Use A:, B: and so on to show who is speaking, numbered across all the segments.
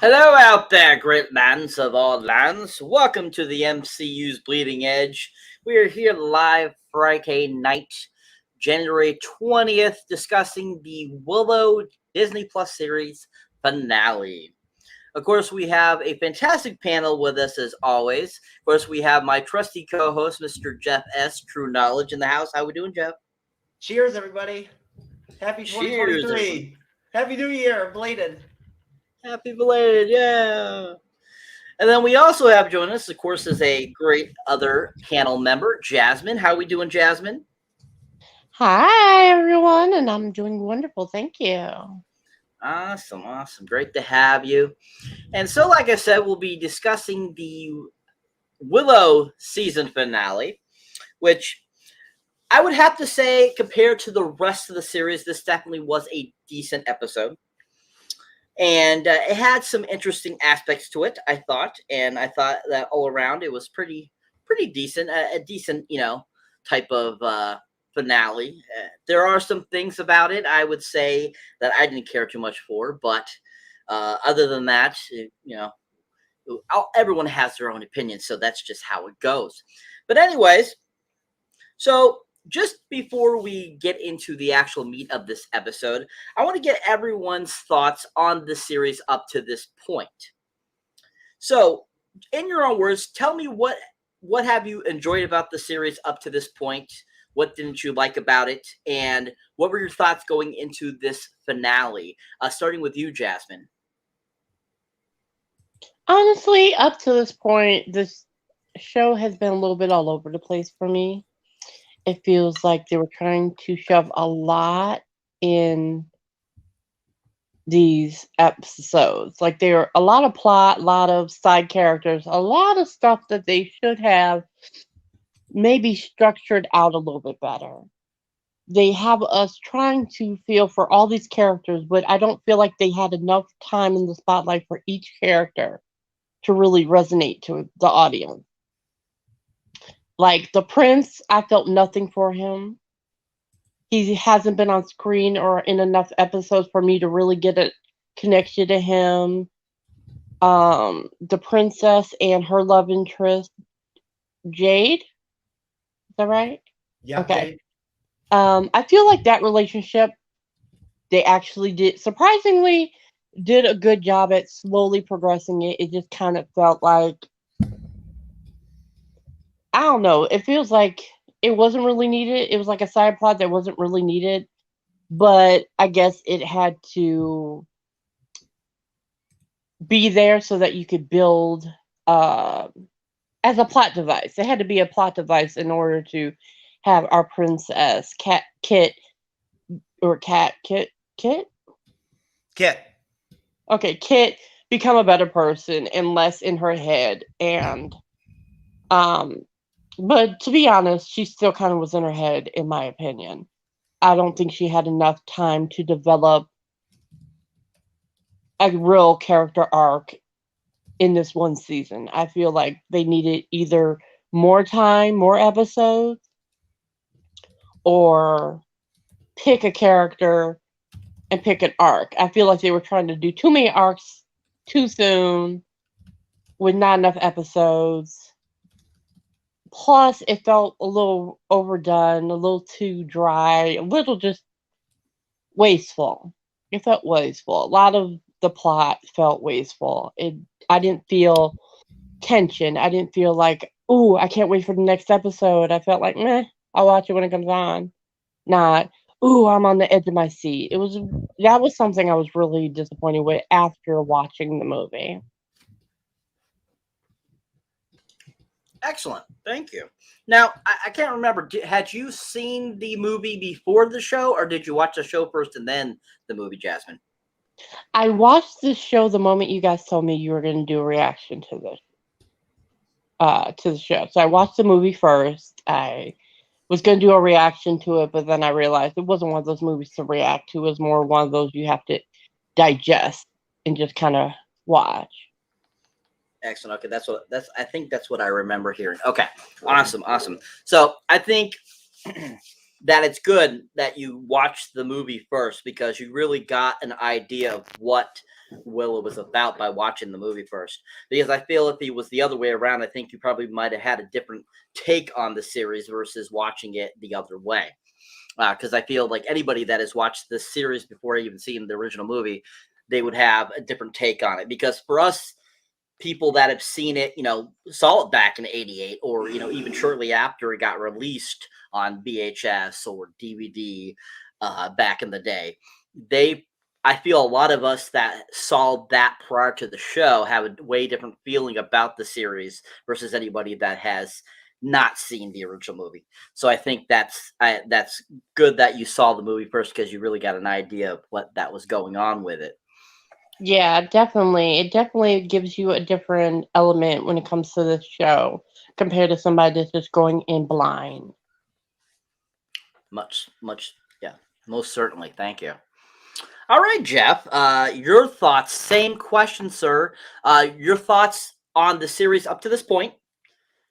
A: Hello out there, great lands of all lands. Welcome to the MCU'S Bleeding Edge. We are here live Friday night, January 20th, discussing the Willow Disney Plus series finale. Of course, we have a fantastic panel with us as always. Of course, we have my trusty co-host, Mr. Jeff S. TrueKnowledge in the house. How we doing, Jeff?
B: Cheers, everybody. Happy 2023.
A: Cheers.
B: Happy New Year, belated.
A: Happy belated, yeah. And then we also have joining us, of course, as a great other panel member, Jasmine. How are we doing, Jasmine?
C: Hi, everyone, and I'm doing wonderful. Thank you.
A: Awesome. Great to have you. And so, like I said, we'll be discussing the Willow season finale, which I would have to say, compared to the rest of the series, this definitely was a decent episode. And it had some interesting aspects to it, I thought. And I thought that all around it was pretty decent, a decent, type of finale. There are some things about it I would say that I didn't care too much for. But other than that, everyone has their own opinion. So that's just how it goes. But anyways, so just before we get into the actual meat of this episode, I want to get everyone's thoughts on the series up to this point. So, in your own words, tell me what have you enjoyed about the series up to this point? What didn't you like about it? And what were your thoughts going into this finale? Starting with you, Jasmine.
C: Honestly, up to this point, this show has been a little bit all over the place for me. It feels like they were trying to shove a lot in these episodes. Like there were a lot of plot, a lot of side characters, a lot of stuff that they should have maybe structured out a little bit better. They have us trying to feel for all these characters, but I don't feel like they had enough time in the spotlight for each character to really resonate to the audience. Like the prince, I felt nothing for him. He hasn't been on screen or in enough episodes for me to really get a connection to him. The princess and her love interest, Jade. Is that right?
B: Yeah.
C: Okay. I feel like that relationship, they actually surprisingly did a good job at slowly progressing it. It just kind of felt like, I don't know. It feels like it wasn't really needed. It was like a side plot that wasn't really needed, but I guess it had to be there so that you could build as a plot device. It had to be a plot device in order to have our princess Kit. Okay, Kit become a better person and less in her head. And but to be honest, she still kind of was in her head, in my opinion. I don't think she had enough time to develop a real character arc in this one season. I feel like they needed either more time, more episodes, or pick a character and pick an arc. I feel like they were trying to do too many arcs too soon with not enough episodes. Plus, it felt a little overdone, a little too dry, a little just wasteful. It felt wasteful. A lot of the plot felt wasteful. I didn't feel tension. I didn't feel like, ooh, I can't wait for the next episode. I felt like, meh, I'll watch it when it comes on. Not, ooh, I'm on the edge of my seat. That was something I was really disappointed with after watching the movie.
A: Excellent. Thank you. Now, I can't remember. Had you seen the movie before the show, or did you watch the show first and then the movie, Jasmine?
C: I watched this show the moment you guys told me you were going to do a reaction to the show. So I watched the movie first. I was going to do a reaction to it, but then I realized it wasn't one of those movies to react to. It was more one of those you have to digest and just kind of watch.
A: Excellent. Okay, I think that's what I remember hearing. Okay, awesome. So I think that it's good that you watched the movie first, because you really got an idea of what Willow was about by watching the movie first. Because I feel if it was the other way around, I think you probably might have had a different take on the series versus watching it the other way. Because I feel like anybody that has watched this series before even seeing the original movie, they would have a different take on it. Because for us, people that have seen it, saw it back in '88, or even shortly after it got released on VHS or DVD back in the day, I feel a lot of us that saw that prior to the show have a way different feeling about the series versus anybody that has not seen the original movie. So I think that's good that you saw the movie first, because you really got an idea of what that was going on with it.
C: Yeah, definitely. It definitely gives you a different element when it comes to the show compared to somebody that's just going in blind.
A: Much, yeah, most certainly. Thank you. All right, Jeff, your thoughts. Same question, sir. Your thoughts on the series up to this point,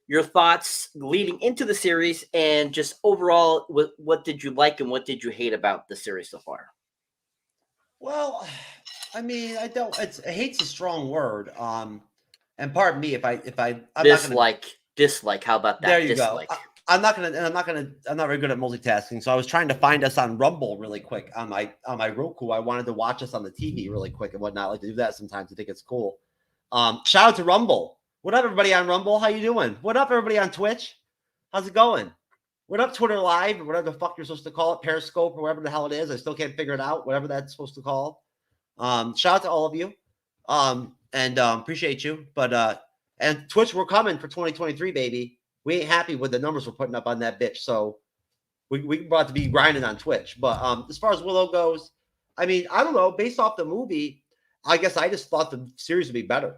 A: your thoughts leading into the series, and just overall, what did you like and what did you hate about the series so far?
D: Well, I mean, I don't. Hate's a strong word. And pardon me if I'm
A: dislike. How about that?
D: There you
A: dislike.
D: go. I'm not very good at multitasking. So I was trying to find us on Rumble really quick on my Roku. I wanted to watch us on the TV really quick and whatnot. I like to do that sometimes. I think it's cool. Shout out to Rumble. What up, everybody on Rumble? How you doing? What up, everybody on Twitch? How's it going? What up, Twitter Live, or whatever the fuck you're supposed to call it, Periscope, or whatever the hell it is. I still can't figure it out, whatever that's supposed to call. Shout out to all of you. And appreciate you. But and Twitch, we're coming for 2023, baby. We ain't happy with the numbers we're putting up on that bitch. So we about to be grinding on Twitch. But as far as Willow goes, I mean, I don't know. Based off the movie, I guess I just thought the series would be better.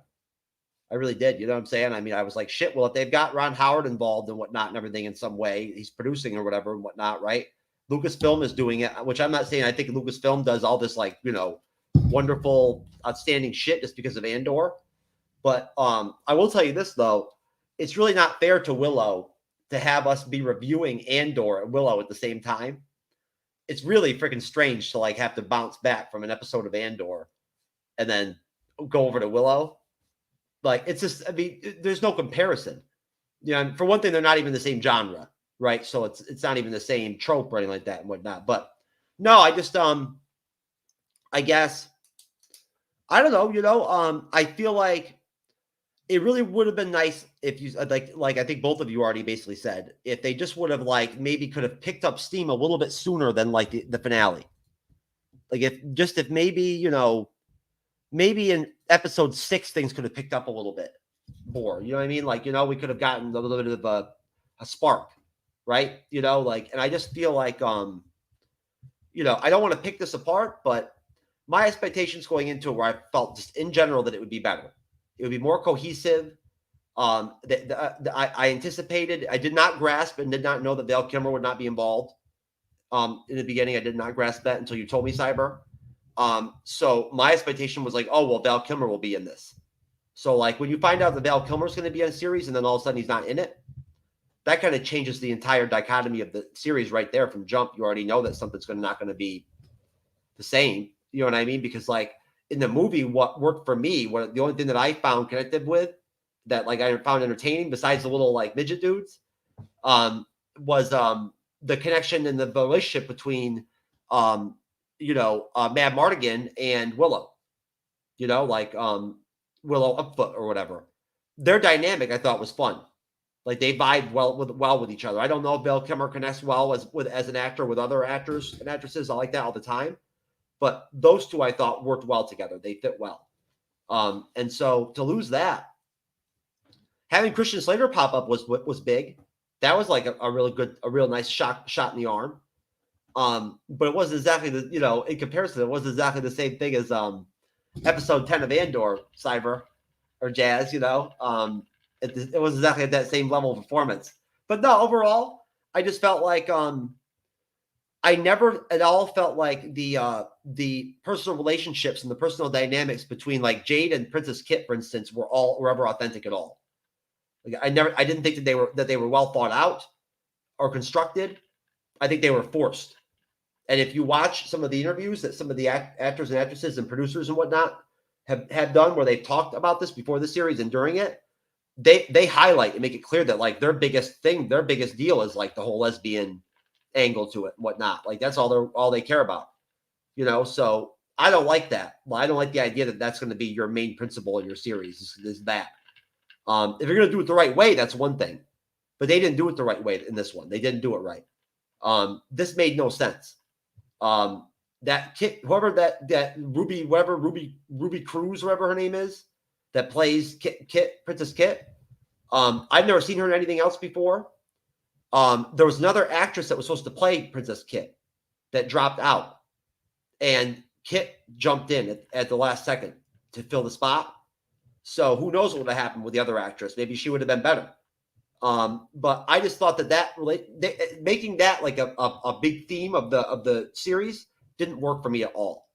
D: I really did. You know what I'm saying? I mean, I was like, shit, well, if they've got Ron Howard involved and whatnot and everything in some way, he's producing or whatever and whatnot, right? Lucasfilm is doing it, which I'm not saying I think Lucasfilm does all this, like, wonderful, outstanding shit just because of Andor. But I will tell you this, though. It's really not fair to Willow to have us be reviewing Andor and Willow at the same time. It's really freaking strange to, like, have to bounce back from an episode of Andor and then go over to Willow. Like, it's just, I mean, there's no comparison. For one thing, they're not even the same genre, right? So it's not even the same trope or anything like that and whatnot. But no, I just, I guess, I don't know, I feel like it really would have been nice if you, like I think both of you already basically said, if they just would have, like, maybe could have picked up steam a little bit sooner than, like, the finale. Like, if maybe, maybe in episode 6, things could have picked up a little bit more. You know what I mean? Like, we could have gotten a little bit of a spark, right? And I just feel like, I don't want to pick this apart, but my expectations going into it, where I felt just in general that it would be better. It would be more cohesive. I anticipated, I did not grasp and did not know that Val Kilmer would not be involved. In the beginning, I did not grasp that until you told me, Cyber. So my expectation was like, oh, well, Val Kilmer will be in this. So, like, when you find out that Val Kilmer is going to be in a series and then all of a sudden he's not in it, that kind of changes the entire dichotomy of the series right there from jump. You already know that something's not going to be the same. You know what I mean? Because, like, in the movie, what worked for me, the only thing that I found connected with that, like, I found entertaining besides the little, like, midget dudes, was the connection and the relationship between Mad Mardigan and Willow, Willow Upfoot or whatever. Their dynamic, I thought, was fun. Like, they vibe well with each other. I don't know if Val Kilmer connects well as an actor with other actors and actresses. I like that all the time. But those two, I thought, worked well together. They fit well. And so to lose that, having Christian Slater pop up was big. That was like a real nice shot in the arm. But it wasn't exactly in comparison, it wasn't exactly the same thing as episode 10 of Andor, Cyber or Jazz, it wasn't exactly at that same level of performance. But no, overall, I just felt like I never at all felt like the personal relationships and the personal dynamics between, like, Jade and Princess Kit, for instance, were ever authentic at all. Like, I didn't think that they were well thought out or constructed. I think they were forced. And if you watch some of the interviews that some of the actors and actresses and producers and whatnot have done where they've talked about this before the series and during it, they highlight and make it clear that like their biggest deal is like the whole lesbian angle to it and whatnot. Like that's all they care about, you know? So I don't like that. Well, I don't like the idea that that's going to be your main principle in your series is that. If you're going to do it the right way, that's one thing, but they didn't do it the right way in this one. They didn't do it right. This made no sense. That Kit, whoever that Ruby Cruz, whoever her name is, that plays Princess Kit. I've never seen her in anything else before. There was another actress that was supposed to play Princess Kit that dropped out, and Kit jumped in at the last second to fill the spot. So who knows what would have happened with the other actress? Maybe she would have been better. But I just thought that making that like a big theme of the series didn't work for me at all.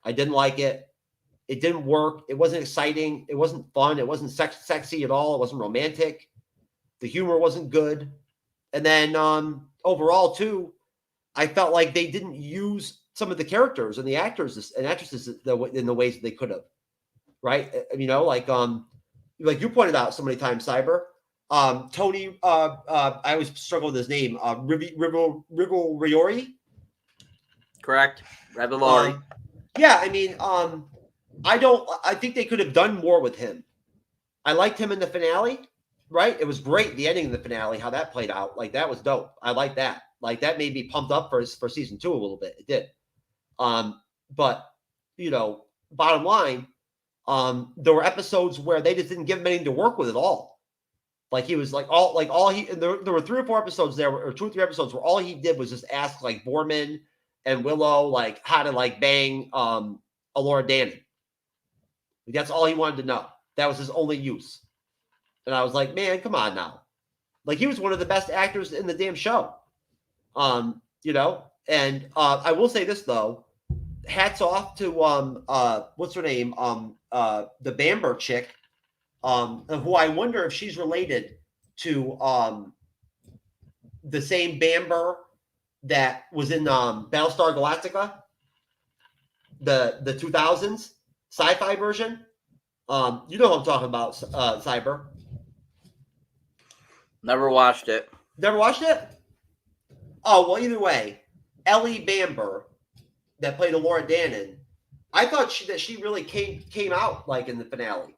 D: I didn't like it. It didn't work. It wasn't exciting. It wasn't fun. It wasn't sexy at all. It wasn't romantic. The humor wasn't good. And then overall too, I felt like they didn't use some of the characters and the actors and actresses in the ways that they could have. Right? You know, like you pointed out so many times, Cyber. Tony, I always struggle with his name. Rival Riori.
A: Correct. Rivalari.
D: Yeah, I mean, I think they could have done more with him. I liked him in the finale, right? It was great, the ending of the finale, how that played out. Like, that was dope. I like that. Like, that made me pumped up for season 2 a little bit. It did. But, you know, bottom line, there were episodes where they just didn't give him anything to work with at all. Like, he was there were 3 or 4 episodes there, or 2 or 3 episodes where all he did was just ask, like, Borman and Willow, like, how to, like, bang Elora Danan. Like, that's all he wanted to know. That was his only use. And I was like, man, come on now. Like, he was one of the best actors in the damn show. You know? And I will say this, though. Hats off to, what's her name? The Bamber chick. Who I wonder if she's related to the same Bamber that was in Battlestar Galactica, the 2000s sci-fi version. You know what I'm talking about, Cyber.
A: Never watched it.
D: Never watched it? Oh, well, either way, Ellie Bamber that played Elora Danan, I thought she really came out like in the finale.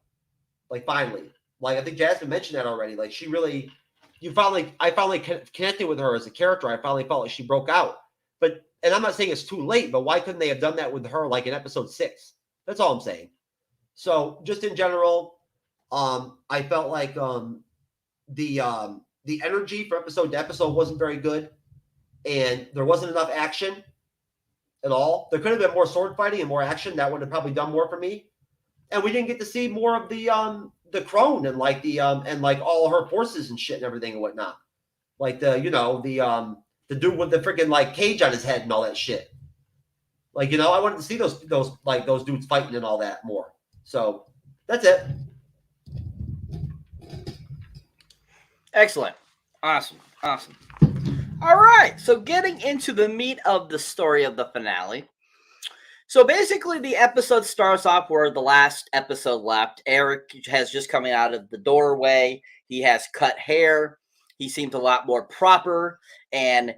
D: Like, finally. Like, I think Jasmine mentioned that already. Like, I finally connected with her as a character. I finally felt like she broke out. And I'm not saying it's too late, but why couldn't they have done that with her, like, in episode 6? That's all I'm saying. So, just in general, I felt like the energy from episode to episode wasn't very good. And there wasn't enough action at all. There could have been more sword fighting and more action. That would have probably done more for me. And we didn't get to see more of the crone and like and like all her forces and shit and everything and whatnot. Like the dude with the freaking like cage on his head and all that shit. Like, you know, I wanted to see those dudes fighting and all that more. So that's it.
A: Excellent. Awesome. All right. So getting into the meat of the story of the finale. So basically, the episode starts off where the last episode left. Eric has just coming out of the doorway. He has cut hair. He seems a lot more proper. And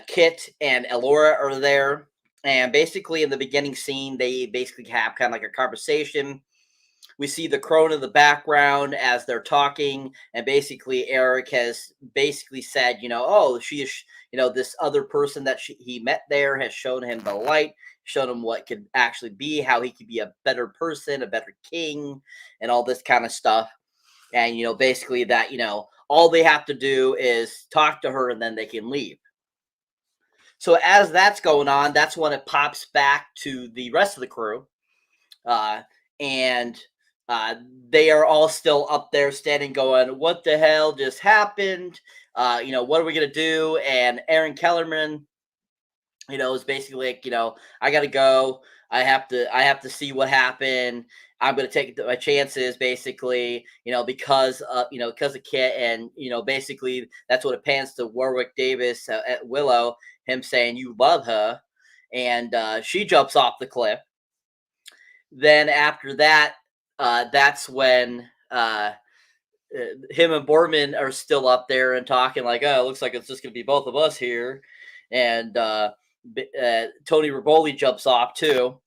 A: Kit and Elora are there. And basically, in the beginning scene, they basically have kind of like a conversation. We see the crone in the background as they're talking. And basically, Eric has basically said, she is, this other person that he met there has shown him the light. Showed him what could actually be, how he could be a better person, a better king, and all this kind of stuff. And, basically that, all they have to do is talk to her and then they can leave. So as that's going on, that's when it pops back to the rest of the crew. And they are all still up there standing going, what the hell just happened? What are we going to do? And Aaron Kellerman, is basically like, I got to go. I have to see what happened. I'm going to take my chances, basically, because of Kit, and basically that's what it pans to Warwick Davis at Willow, him saying you love her, and she jumps off the cliff. Then after that, that's when him and Borman are still up there and talking like, oh, it looks like it's just going to be both of us here, and Tony Rivoli jumps off too,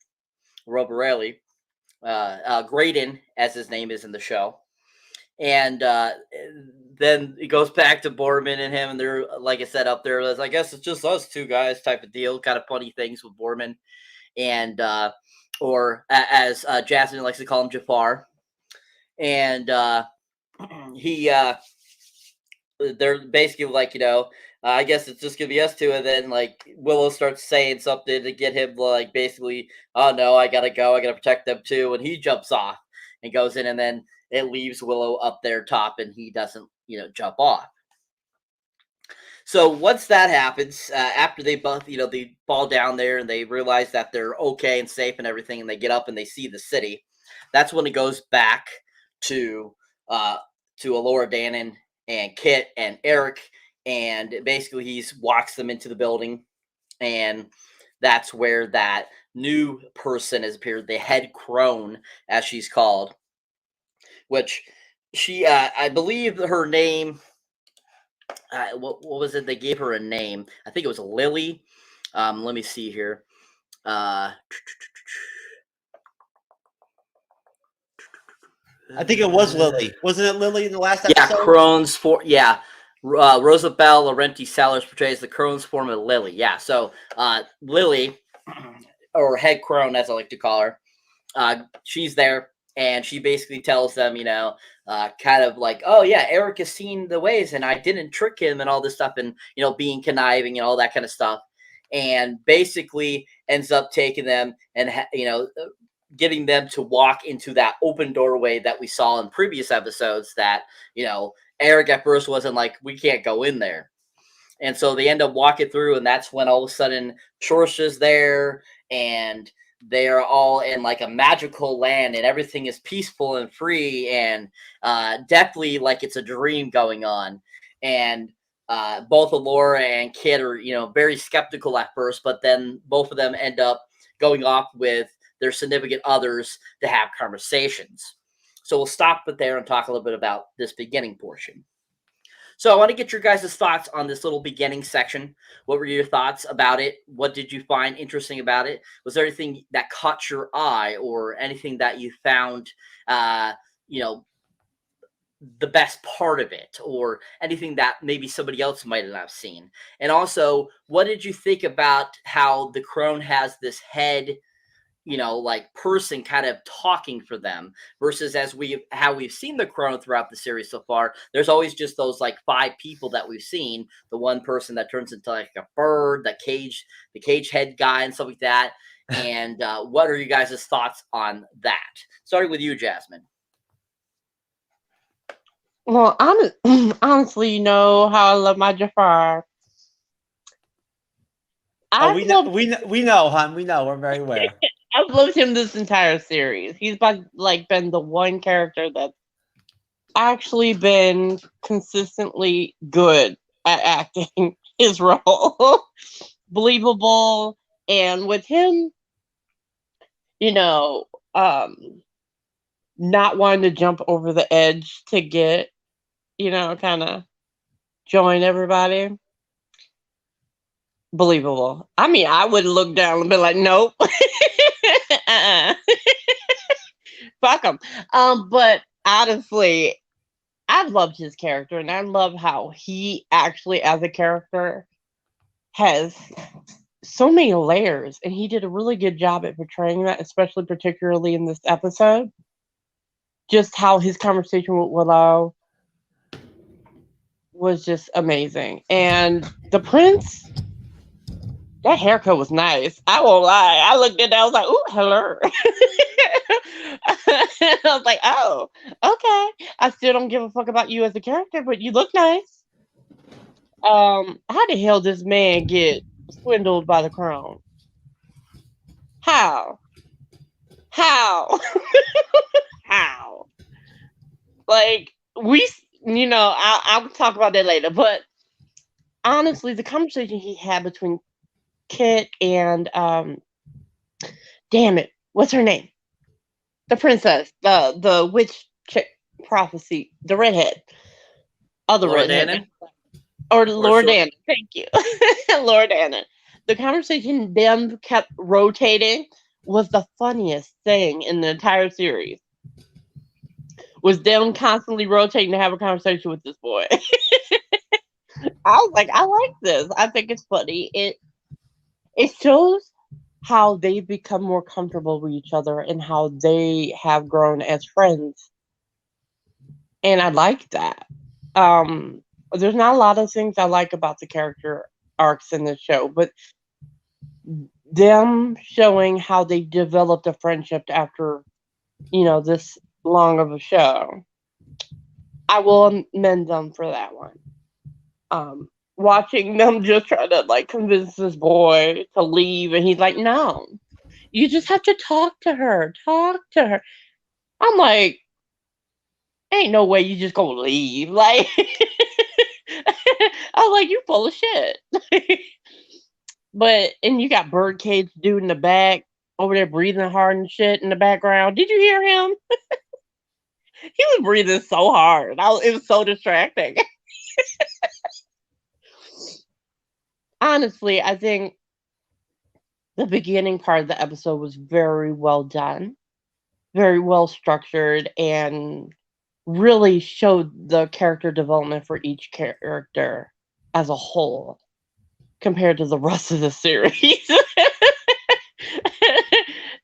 A: Roborelli. Graydon, as his name is in the show. And then it goes back to Borman and him, and they're, like I said, up there. I guess it's just us two guys type of deal. Kind of funny things with Borman. And, or as Jasmine likes to call him, Jafar. And they're basically like, I guess it's just gonna be us two, and then like Willow starts saying something to get him like basically, oh no, I gotta go, I gotta protect them too, and he jumps off and goes in, and then it leaves Willow up there top, and he doesn't, jump off. So once that happens, after they both, they fall down there and they realize that they're okay and safe and everything, and they get up and they see the city, that's when it goes back to Alora Dannon and Kit and Eric. And basically, he walks them into the building, and that's where that new person has appeared, the head crone, as she's called, which she, I believe her name, what was it? They gave her a name. I think it was Lily. Let me see here.
D: I think it was Lily. Wasn't it Lily in the last episode?
A: Yeah, Crone's Rosabelle Laurenti Sellers portrays the Crone's form of Lily. Yeah, so Lily, or Head Crone, as I like to call her, she's there, and she basically tells them, kind of like, oh yeah, Eric has seen the ways, and I didn't trick him, and all this stuff, and being conniving and all that kind of stuff, and basically ends up taking them and getting them to walk into that open doorway that we saw in previous episodes that, Eric at first wasn't like, we can't go in there. And so they end up walking through, and that's when all of a sudden Shorsha's there, and they're all in like a magical land, and everything is peaceful and free, and definitely like it's a dream going on. And both Alora and Kit are, very skeptical at first, but then both of them end up going off with their significant others to have conversations. So we'll stop it there and talk a little bit about this beginning portion. So I want to get your guys' thoughts on this little beginning section. What were your thoughts about it? What did you find interesting about it? Was there anything that caught your eye, or anything that you found, the best part of it, or anything that maybe somebody else might not have seen? And also, what did you think about how the crone has this head, like person kind of talking for them, versus how we've seen the crone throughout the series so far? There's always just those like 5 people that we've seen. The one person that turns into like a bird, the cage head guy, and stuff like that. And what are you guys' thoughts on that? Starting with you, Jasmine.
C: Well, honestly, you know how I love my Jafar.
D: We know, hon. We know. We're very aware.
C: I've loved him this entire series. He's been the one character that's actually been consistently good at acting his role. Believable. And with him, not wanting to jump over the edge to get, kind of join everybody. Believable. I mean, I would look down and be like, nope. Fuck him. But honestly, I loved his character, and I love how he actually, as a character, has so many layers, and he did a really good job at portraying that, particularly in this episode. Just how his conversation with Willow was just amazing. And the prince, that haircut was nice. I won't lie. I looked at that, I was like, ooh, hello. I was like, oh, okay. I still don't give a fuck about you as a character, but you look nice. How the hell does this man get swindled by the crone? How? how? Like, I'll talk about that later. But honestly, the conversation he had between Kit and, damn it, what's her name? The princess, the witch chick prophecy, the redhead. Other
A: Laura
C: redhead.
A: Dannon?
C: Or Laura
A: short-
C: Dannon. Thank you. Laura Dannon. The conversation them kept rotating was the funniest thing in the entire series. Was them constantly rotating to have a conversation with this boy. I was like, I like this. I think it's funny. It shows how they've become more comfortable with each other and how they have grown as friends. And I like that. There's not a lot of things I like about the character arcs in this show, but them showing how they developed a friendship after, this long of a show, I will commend them for that one. Watching them just try to like convince this boy to leave, and he's like, "No, you just have to talk to her. Talk to her." I'm like, "Ain't no way you just gonna leave." Like, I was like, "You full of shit." And you got Birdcage dude in the back over there breathing hard and shit in the background. Did you hear him? He was breathing so hard. It was so distracting. Honestly, I think the beginning part of the episode was very well done, very well structured, and really showed the character development for each character as a whole compared to the rest of the series.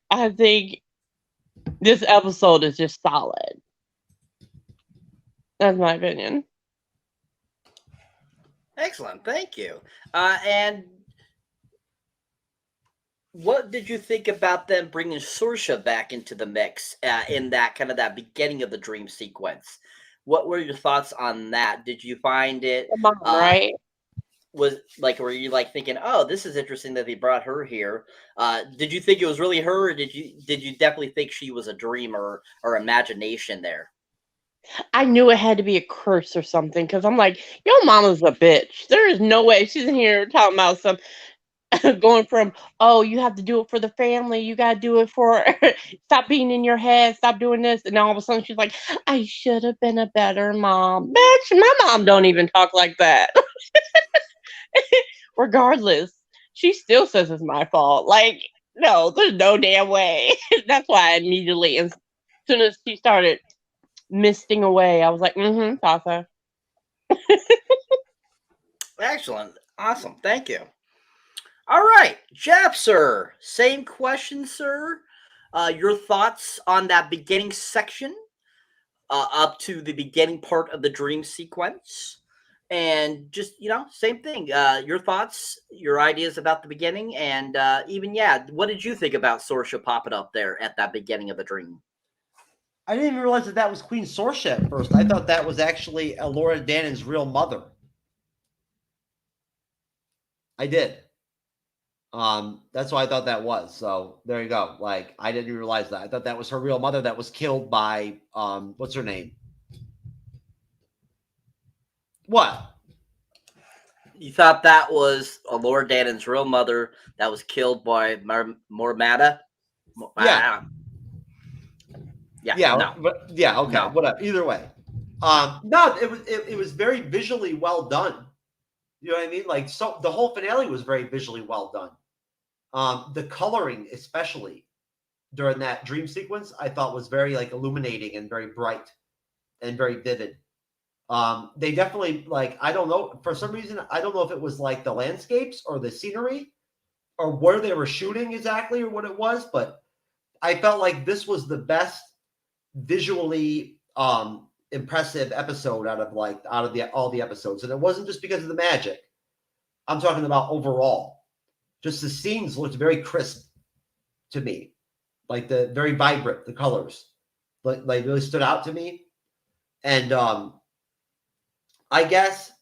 C: I think this episode is just solid. That's my opinion.
A: Excellent, thank you. And what did you think about them bringing Sorsha back into the mix in that kind of that beginning of the dream sequence? What were your thoughts on that? Did you find it
C: The mom, right?
A: were you like thinking, oh, this is interesting that they brought her here? Did you think it was really her, or did you definitely think she was a dream or imagination there?
C: I knew it had to be a curse or something because I'm like, your mama's a bitch. There is no way she's in here talking about some going from, oh, you have to do it for the family. You got to do it for, stop being in your head. Stop doing this. And all of a sudden she's like, I should have been a better mom. Bitch, my mom don't even talk like that. Regardless, she still says it's my fault. Like, no, there's no damn way. That's why I immediately, as soon as she started misting away, I was like, Tasa.
A: Excellent. Awesome. Thank you. All right. Jeff, sir. Same question, sir. Your thoughts on that beginning section up to the beginning part of the dream sequence? And just, same thing. Your thoughts, your ideas about the beginning, and what did you think about Sorsha popping up there at that beginning of the dream?
D: I didn't even realize that was Queen Sorsha at first. I thought that was actually Laura Dannon's real mother. I did. That's what I thought that was. So there you go. Like, I didn't even realize that. I thought that was her real mother that was killed by what's her name? What?
A: You thought that was Laura Dannon's real mother that was killed by Mormada?
D: Yeah.
A: Yeah. No.
D: Okay.
A: No.
D: Whatever. Either way. No, it was very visually well done. You know what I mean? Like, so the whole finale was very visually well done. The coloring, especially during that dream sequence, I thought was very like illuminating and very bright and very vivid. They definitely, like, I don't know, for some reason, I don't know if it was like the landscapes or the scenery or where they were shooting exactly or what it was, but I felt like this was the best visually impressive episode out of all the episodes. And it wasn't just because of the magic. I'm talking about overall. Just the scenes looked very crisp to me. Like the very vibrant, the colors. Like really stood out to me. And I guess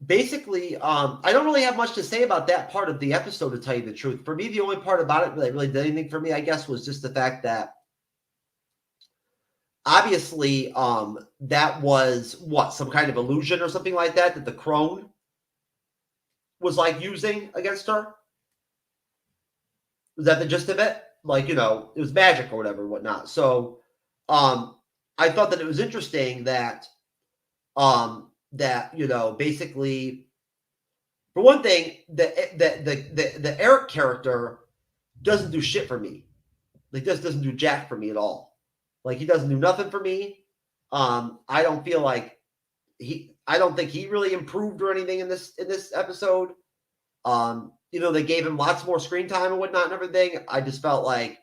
D: basically, I don't really have much to say about that part of the episode, to tell you the truth. For me, the only part about it that really did anything for me, I guess, was just the fact that obviously, that was what, some kind of illusion or something like that the crone was like using against her. Was that the gist of it? Like, you know, it was magic or whatever, whatnot. So, I thought that it was interesting that, you know, basically, for one thing, the Eric character doesn't do shit for me. Like, this doesn't do jack for me at all. Like, he doesn't do nothing for me. I don't feel like I don't think he really improved or anything in this episode. You know, they gave him lots more screen time and whatnot and everything. I just felt like,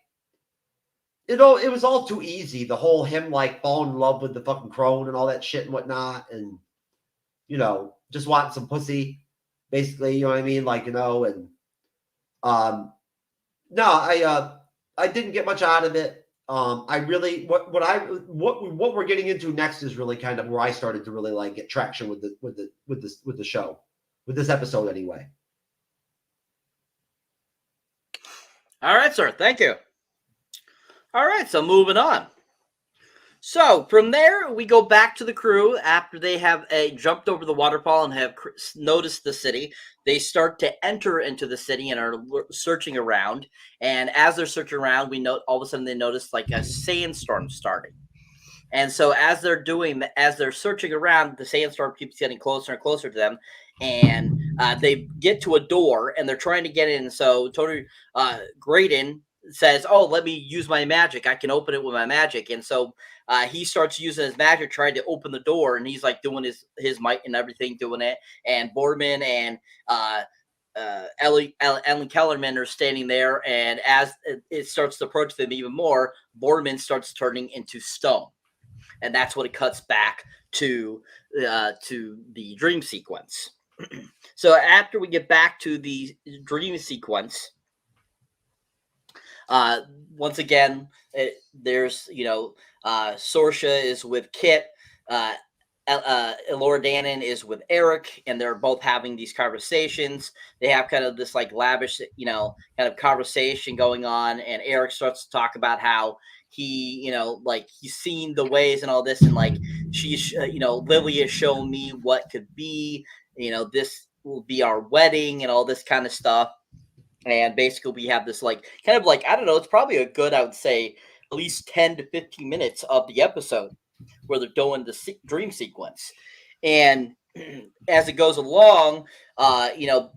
D: you know, it was all too easy. The whole him like falling in love with the fucking crone and all that shit and whatnot, and you know, just wanting some pussy, basically. You know what I mean? Like, you know, and no, I didn't get much out of it. I really what we're getting into next is really kind of where I started to really like get traction with the show, with this episode anyway.
A: All right, sir. Thank you. All right, so moving on. So from there, we go back to the crew after they have jumped over the waterfall and have noticed the city. They start to enter into the city and are searching around. And as they're searching around, we know all of a sudden they notice like a sandstorm starting. And so as they're searching around, the sandstorm keeps getting closer and closer to them. And they get to a door and they're trying to get in. So Tony Graydon says, "Oh, let me use my magic. I can open it with my magic." And so he starts using his magic, trying to open the door, and he's like doing his might and everything, doing it. And Boardman and Ellen Kellerman are standing there, and as it starts to approach them even more, Boardman starts turning into stone, and that's what it cuts back to the dream sequence. So after we get back to the dream sequence, once again, there's, you know, Sorsha is with Kit, Elora Danan is with Eric, and they're both having these conversations. They have kind of this like lavish, you know, kind of conversation going on, and Eric starts to talk about how he, you know, like he's seen the ways and all this, and like she's, you know, Lily has shown me what could be, you know, this will be our wedding and all this kind of stuff. And basically we have this like kind of like, I don't know, it's probably a good, I would say, at least 10 to 15 minutes of the episode where they're doing the dream sequence. And as it goes along, you know,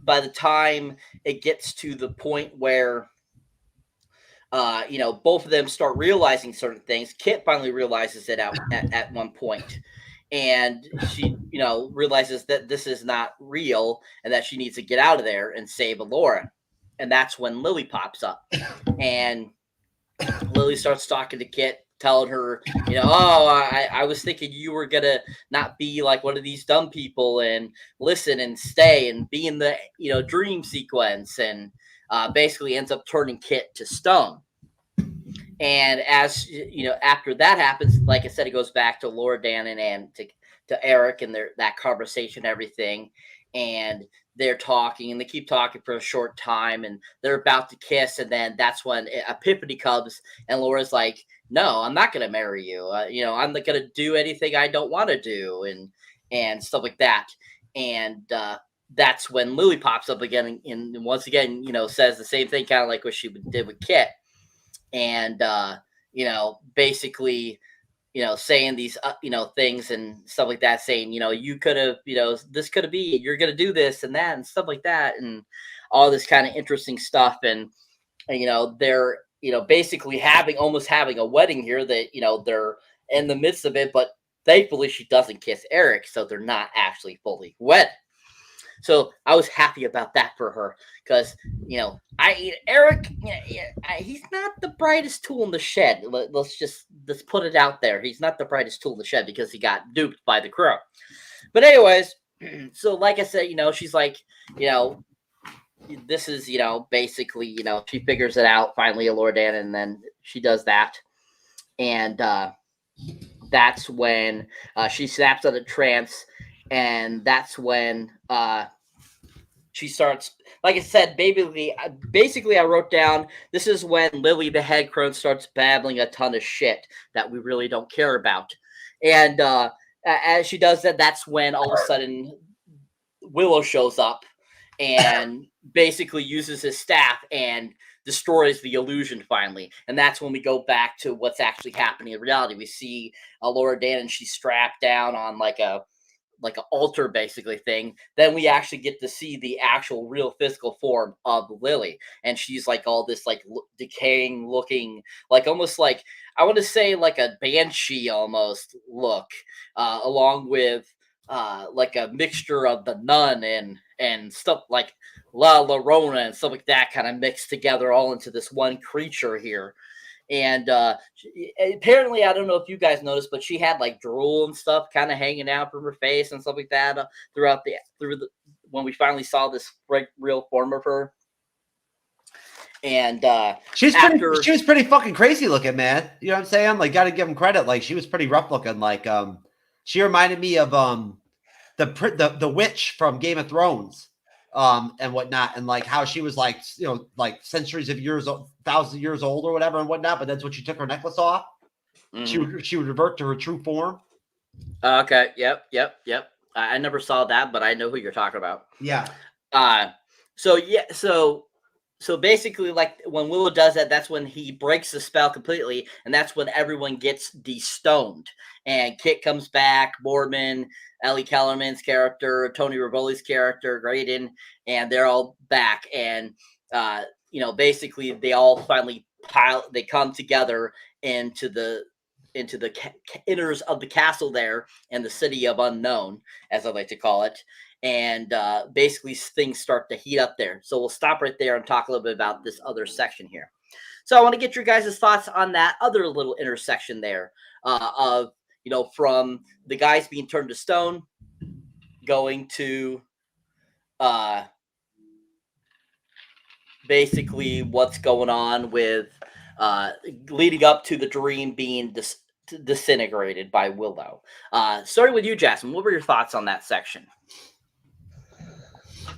A: by the time it gets to the point where, you know, both of them start realizing certain things, Kit finally realizes it at one point. And she, you know, realizes that this is not real and that she needs to get out of there and save Elora. And that's when Lily pops up. And Lily starts talking to Kit, telling her, you know, "Oh, I was thinking you were going to not be like one of these dumb people and listen and stay and be in the, you know, dream sequence." And basically ends up turning Kit to stone. And as you know, after that happens, like I said, it goes back to Laura Danan and to Eric and that conversation, everything. And they're talking and they keep talking for a short time and they're about to kiss. And then that's when Epiphany comes and Laura's like, "No, I'm not going to marry you. You know, I'm not going to do anything I don't want to do," and stuff like that. And that's when Lily pops up again and once again, you know, says the same thing, kind of like what she did with Kit. And you know, basically, you know, saying these you know, things and stuff like that, saying, you know, you could have, you know, this could have been, you're gonna do this and that and stuff like that, and all this kind of interesting stuff. And you know, they're, you know, basically almost having a wedding here, that, you know, they're in the midst of it, but thankfully she doesn't kiss Eric, so they're not actually fully wed. So I was happy about that for her, because, you know, Eric, he's not the brightest tool in the shed. Let's put it out there. He's not the brightest tool in the shed because he got duped by the crow. But anyways, so like I said, you know, she's like, you know, this is, you know, basically, you know, she figures it out finally, Elora Danan, and then she does that. And that's when she snaps out of trance. And that's when she starts, like I said, basically I wrote down, this is when Lily the head crone starts babbling a ton of shit that we really don't care about. And as she does that, that's when all of a sudden Willow shows up and basically uses his staff and destroys the illusion finally. And that's when we go back to what's actually happening in reality. We see Laura Dan, and she's strapped down on like an altar basically thing. Then we actually get to see the actual real physical form of Lily, and she's like all this like decaying looking, like almost like, I want to say like a banshee almost look, along with like a mixture of the nun and stuff like La Llorona and stuff like that, kind of mixed together all into this one creature here. And apparently, I don't know if you guys noticed, but she had like drool and stuff kind of hanging out from her face and stuff like that through the when we finally saw this real form of her. And
D: she was pretty fucking crazy looking, man. You know what I'm saying? Like, got to give him credit. Like, she was pretty rough looking. Like, she reminded me of the witch from Game of Thrones, and whatnot, and like how she was like, you know, like centuries of years, thousands of years old or whatever and whatnot. But that's when she took her necklace off.
A: Mm-hmm.
D: She would revert to her true form.
A: Okay. Yep. I never saw that, but I know who you're talking about.
D: Yeah.
A: So basically, like when Willow does that, that's when he breaks the spell completely, and that's when everyone gets de-stoned. And Kit comes back, Boardman, Ellie Kellerman's character, Tony Rivoli's character, Graydon, and they're all back. And you know, basically, they all finally they come together into the inners of the castle there, and the city of unknown, as I like to call it. And basically things start to heat up there. So we'll stop right there and talk a little bit about this other section here. So I want to get your guys' thoughts on that other little intersection there of, you know, from the guys being turned to stone, going to basically what's going on with leading up to the dream being disintegrated by Willow. Starting with you, Jasmine, what were your thoughts on that section?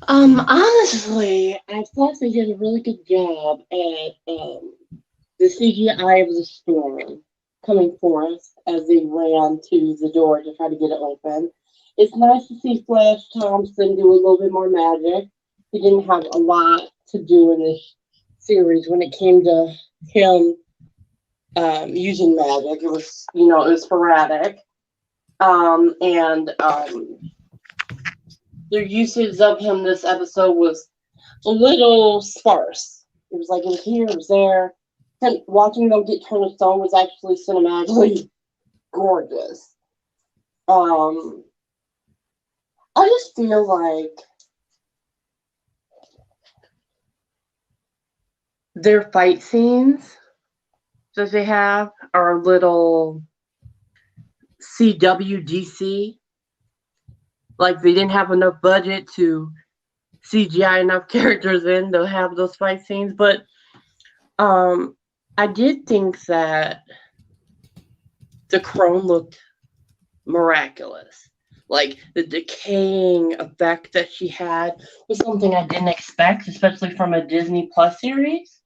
C: Honestly, I thought they did a really good job at the CGI of the storm coming forth as they ran to the door to try to get it open. It's nice to see Flash Thompson do a little bit more magic. He didn't have a lot to do in this series when it came to him using magic. It was, you know, it was sporadic. Their usage of him this episode was a little sparse. It was like in here, it was there. And watching them get turned to stone was actually cinematically gorgeous. I just feel like their fight scenes that they have are a little CWDC. Like they didn't have enough budget to CGI enough characters in to have those fight scenes. But I did think that the crone looked miraculous. Like the decaying effect that she had was something I didn't expect, especially from a Disney Plus series.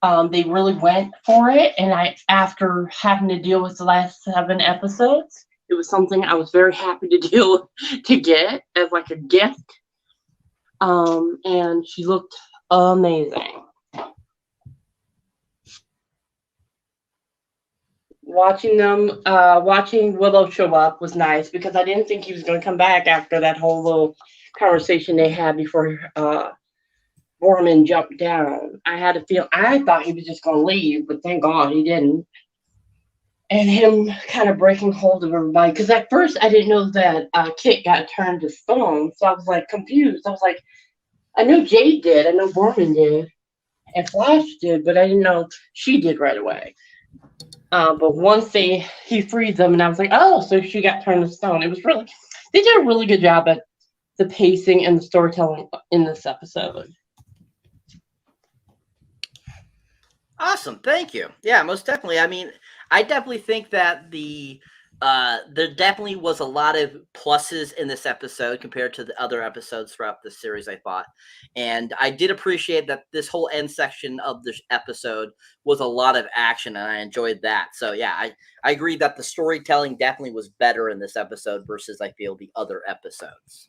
C: They really went for it, and after having to deal with the last 7 episodes, it was something I was very happy to get as like a gift. And she looked amazing. Watching Willow show up was nice because I didn't think he was going to come back after that whole little conversation they had before Borman jumped down. I thought he was just going to leave, but thank God he didn't. And him kind of breaking hold of everybody. Because at first I didn't know that Kit got turned to stone. So I was like confused. I was like, I know Jade did. I know Borman did. And Flash did. But I didn't know she did right away. But once he freed them. And I was like, oh, so she got turned to stone. They did a really good job at the pacing and the storytelling in this episode.
A: Awesome. Thank you. Yeah, most definitely. I mean, I definitely think that the There definitely was a lot of pluses in this episode compared to the other episodes throughout the series, I thought. And I did appreciate that this whole end section of this episode was a lot of action, and I enjoyed that. So, yeah, I agree that the storytelling definitely was better in this episode versus, I feel, the other episodes.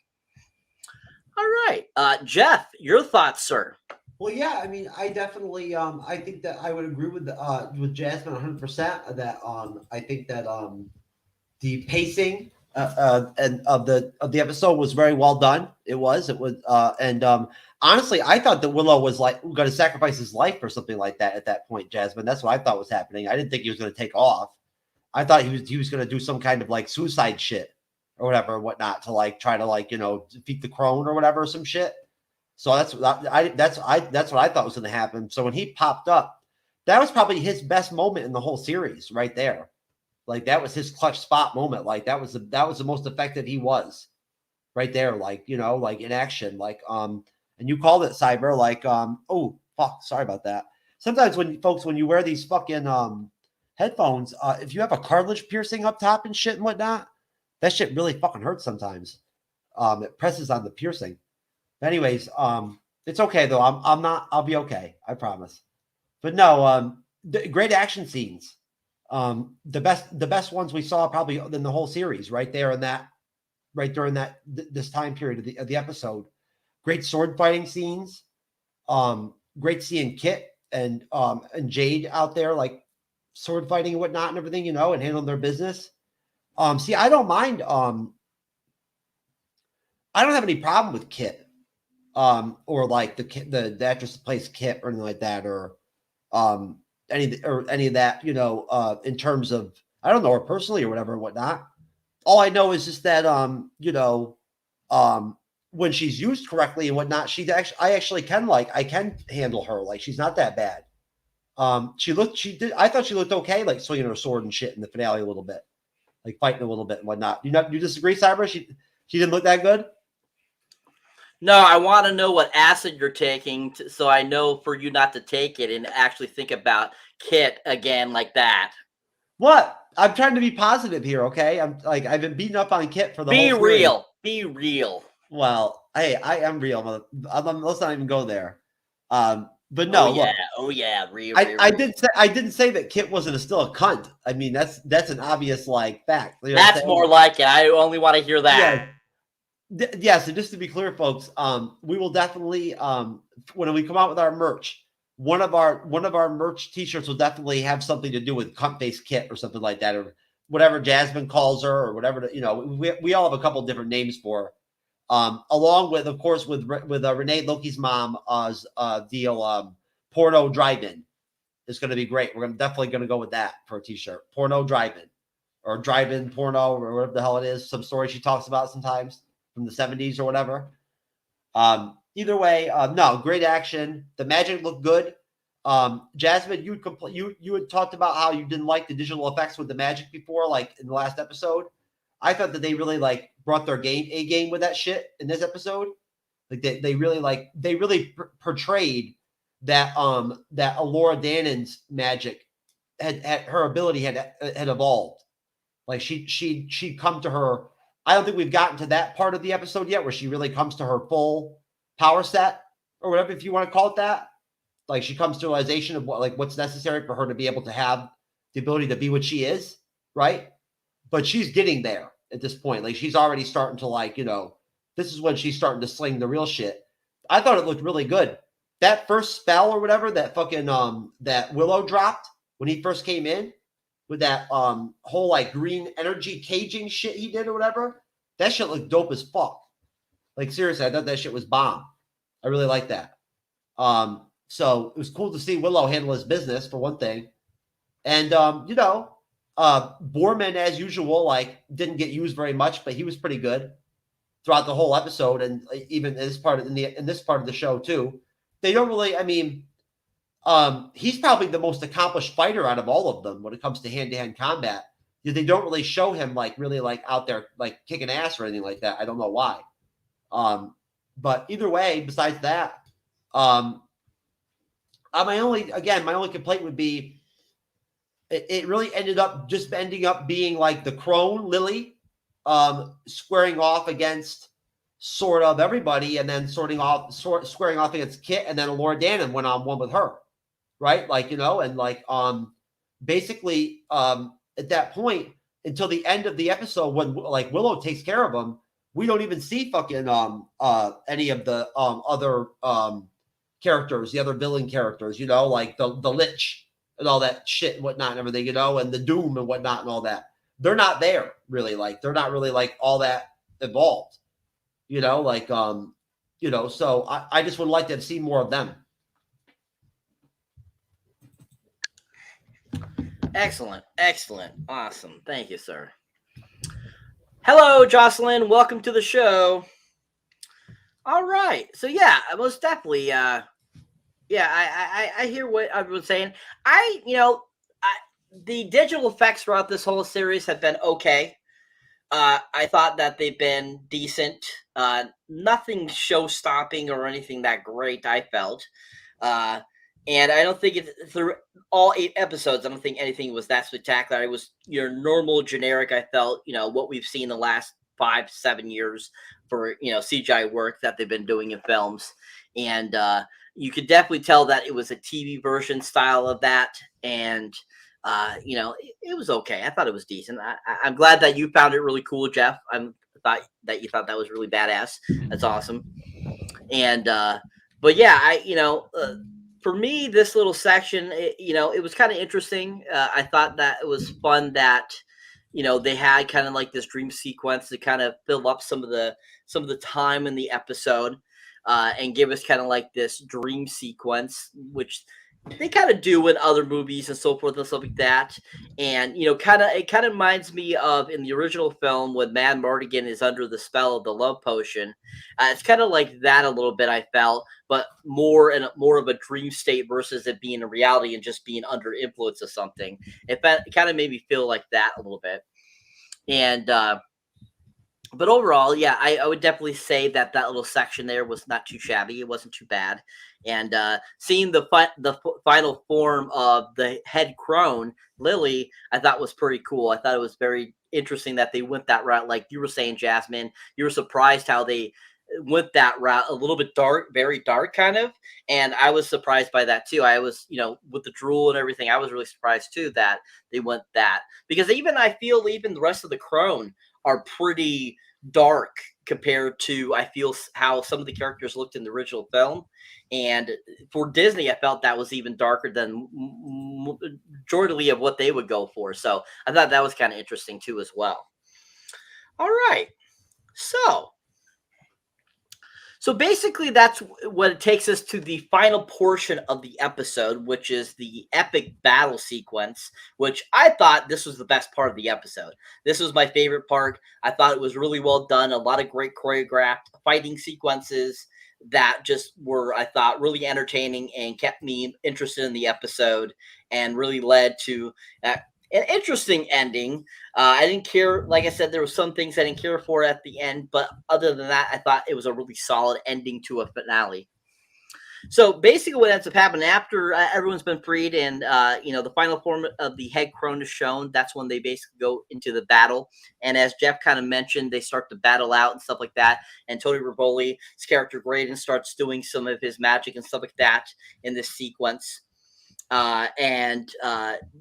A: All right. Jeff, your thoughts, sir?
D: Well, yeah, I mean, I definitely, I think that I would agree with Jasmine 100%. That I think that the pacing and of the episode was very well done. It was, and honestly, I thought that Willow was like going to sacrifice his life or something like that at that point. Jasmine, that's what I thought was happening. I didn't think he was going to take off. I thought he was going to do some kind of like suicide shit or whatever, or whatnot, to like try to like defeat the crone or whatever, or some shit. So that's what I thought was going to happen. So when he popped up, that was probably his best moment in the whole series, right there. Like that was his clutch spot moment. Like that was the most effective he was, right there. Like like in action. Like and you called it, Cyber. Like oh fuck, sorry about that. Sometimes when you wear these fucking headphones, if you have a cartilage piercing up top and shit and whatnot, that shit really fucking hurts sometimes. It presses on the piercing. Anyways, it's okay though. I'll be okay. I promise. But no, great action scenes. The best ones we saw probably in the whole series, right there in that, right during that this time period of the episode. Great sword fighting scenes. Great seeing Kit and Jade out there like sword fighting and whatnot and everything, and handling their business. See, I don't mind. I don't have any problem with Kit. Or like the actress that plays Kit or anything like that, or any of that, in terms of, I don't know her personally or whatever and whatnot. All I know is just that when she's used correctly and whatnot, I actually can handle her. Like she's not that bad. I thought she looked okay, like swinging her sword and shit in the finale a little bit, like fighting a little bit and whatnot. You disagree, Cyber? She didn't look that good.
A: No, I want to know what acid you're taking, so I know for you not to take it and actually think about Kit again like that.
D: What? I'm trying to be positive here, okay? I've been beating up on Kit for the whole series.
A: Be real.
D: Well, hey, I am real. Let's not even go there. But no,
A: real.
D: I didn't say that Kit wasn't still a cunt. I mean, that's an obvious like fact.
A: That's more like it. I only want to hear that.
D: Yeah, so just to be clear, folks, we will definitely when we come out with our merch, one of our merch t-shirts will definitely have something to do with cunt-face Kit or something like that, or whatever Jasmine calls her, or whatever. We all have a couple different names for her. Along with, of course, with Renee Loki's mom, deal porno drive-in is going to be great. We're definitely going to go with that for a t-shirt, porno drive-in, or drive-in porno, or whatever the hell it is. Some story she talks about sometimes from the 70s or whatever. Either way, no, great action. The magic looked good. Jasmine, you had talked about how you didn't like the digital effects with the magic before, like in the last episode. I thought that they really like brought their game with that shit in this episode. Like they really portrayed that that Alora Dannon's magic had her ability had evolved. Like she'd come to her. I don't think we've gotten to that part of the episode yet where she really comes to her full power set or whatever, if you want to call it that. Like she comes to realization of what's necessary for her to be able to have the ability to be what she is, right? But she's getting there at this point. Like she's already starting to this is when she's starting to sling the real shit. I thought it looked really good. That first spell or whatever that fucking that Willow dropped when he first came in, with that whole like green energy caging shit he did or whatever, that shit looked dope as fuck. Like seriously, I thought that shit was bomb. I really like that. So it was cool to see Willow handle his business for one thing, and Borman as usual like didn't get used very much, but he was pretty good throughout the whole episode, and even in this part of the show too. They don't really. I mean. He's probably the most accomplished fighter out of all of them when it comes to hand-to-hand combat. They don't really show him like really like out there like kicking ass or anything like that. I don't know why. But either way, besides that, my only complaint would be it really ended up just ending up being like the crone Lily squaring off against sort of everybody, and then squaring off against Kit, and then Laura Dannon went on one with her, right? Like, you know, and like basically at that point until the end of the episode when like Willow takes care of him, we don't even see fucking any of the other characters, the other villain characters, you know, like the Lich and all that shit and whatnot and everything, you know, and the Doom and whatnot and all that. They're not there really, like they're not really like all that involved, you know, like you know, so I just would like to see more of them.
A: Excellent. Excellent. Awesome. Thank you, sir. Hello, Jocelyn. Welcome to the show. All right. So yeah, most definitely. I hear what everyone's saying. The digital effects throughout this whole series have been okay. I thought that they've been decent. Nothing show-stopping or anything that great, I felt. And I don't think through all 8 episodes, I don't think anything was that spectacular. It was your normal generic, I felt, you know, what we've seen the last 5-7 years for, you know, CGI work that they've been doing in films. And you could definitely tell that it was a TV version style of that. And, you know, it was okay. I thought it was decent. I'm glad that you found it really cool, Jeff. I thought that you thought that was really badass. That's awesome. And, but yeah, for me, this little section, it was kind of interesting. I thought that it was fun that, you know, they had kind of like this dream sequence to kind of fill up some of the time in the episode, and give us kind of like this dream sequence, which they kind of do in other movies and so forth and stuff like that. And, you know, it kind of reminds me of in the original film when Mad Mardigan is under the spell of the love potion. It's kind of like that a little bit, I felt, but more of a dream state versus it being a reality and just being under influence of something. It kind of made me feel like that a little bit. And, but overall, yeah, I would definitely say that little section there was not too shabby. It wasn't too bad. And seeing the final form of the head crone, Lily, I thought was pretty cool. I thought it was very interesting that they went that route. Like you were saying, Jasmine, you were surprised how they went that route, a little bit dark, very dark kind of. And I was surprised by that too. I was, you know, with the drool and everything, I was really surprised too that they went that. Because I feel even the rest of the crone are pretty dark compared to, I feel, how some of the characters looked in the original film. And for Disney, I felt that was even darker than majority of what they would go for. So I thought that was kind of interesting too as well. All right. So basically, that's what it takes us to the final portion of the episode, which is the epic battle sequence, which I thought this was the best part of the episode. This was my favorite part. I thought it was really well done. A lot of great choreographed fighting sequences that just were, I thought, really entertaining and kept me interested in the episode and really led to an interesting ending. I didn't care. Like I said, there were some things I didn't care for at the end, but other than that, I thought it was a really solid ending to a finale. So basically what ends up happening after everyone's been freed and, the final form of the head crone is shown, that's when they basically go into the battle. And as Jeff kind of mentioned, they start to battle out and stuff like that. And Tony Rivoli's character Graydon starts doing some of his magic and stuff like that in this sequence.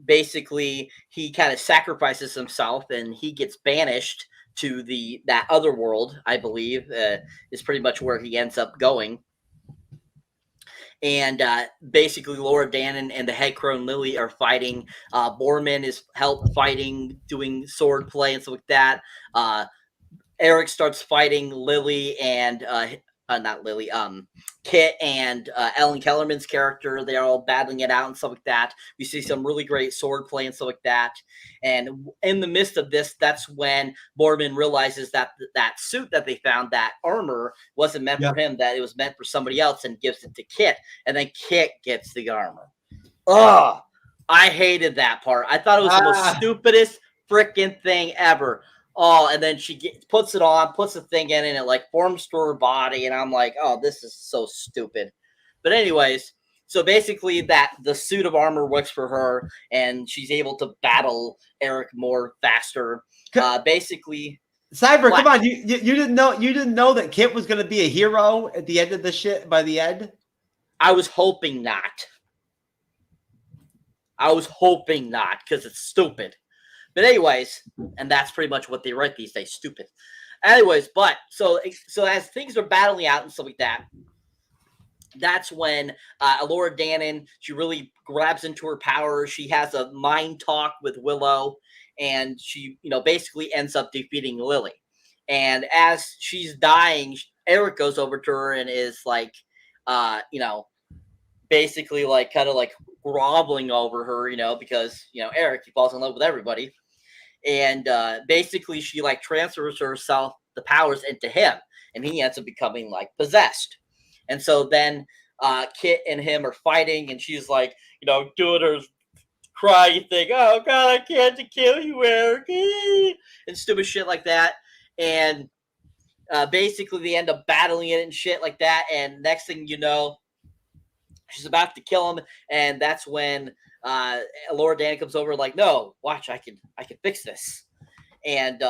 A: Basically he kind of sacrifices himself and he gets banished to that other world, I believe, is pretty much where he ends up going. And basically Laura Dannon and the head crone Lily are fighting. Borman is fighting, doing sword play and stuff like that. Eric starts fighting Lily and not Lily, Kit and Ellen Kellerman's character. They're all battling it out and stuff like that. We see some really great sword play and stuff like that. And in the midst of this, that's when Borman realizes that that suit that they found, that armor, wasn't meant for him, that it was meant for somebody else, and gives it to Kit. And then Kit gets the armor. Oh, I hated that part. I thought it was the most stupidest freaking thing ever. Oh, and then she puts it on, puts the thing in, and it like forms to her body. And I'm like, oh, this is so stupid. But anyways, so basically that the suit of armor works for her, and she's able to battle Eric more faster. Basically,
D: Cyber,
A: What?
D: come on! You didn't know that Kit was going to be a hero at the end of the shit. By the end,
A: I was hoping not. I was hoping not, because it's stupid. But anyways, and that's pretty much what they write these days, stupid. Anyways, but so as things are battling out and stuff like that, that's when Elora Danan, she really grabs into her power. She has a mind talk with Willow, and she, basically ends up defeating Lily. And as she's dying, Eric goes over to her and is like, basically like kind of like groveling over her, because Eric, he falls in love with everybody, and basically she like transfers herself the powers into him, and he ends up becoming like possessed. And so then Kit and him are fighting, and she's like, doing her crying thing, oh god, I can't kill you, Eric, and stupid shit like that. And basically they end up battling it and shit like that, and next thing you know, she's about to kill him, and that's when Elora Danan comes over, like, no, watch, I can fix this. And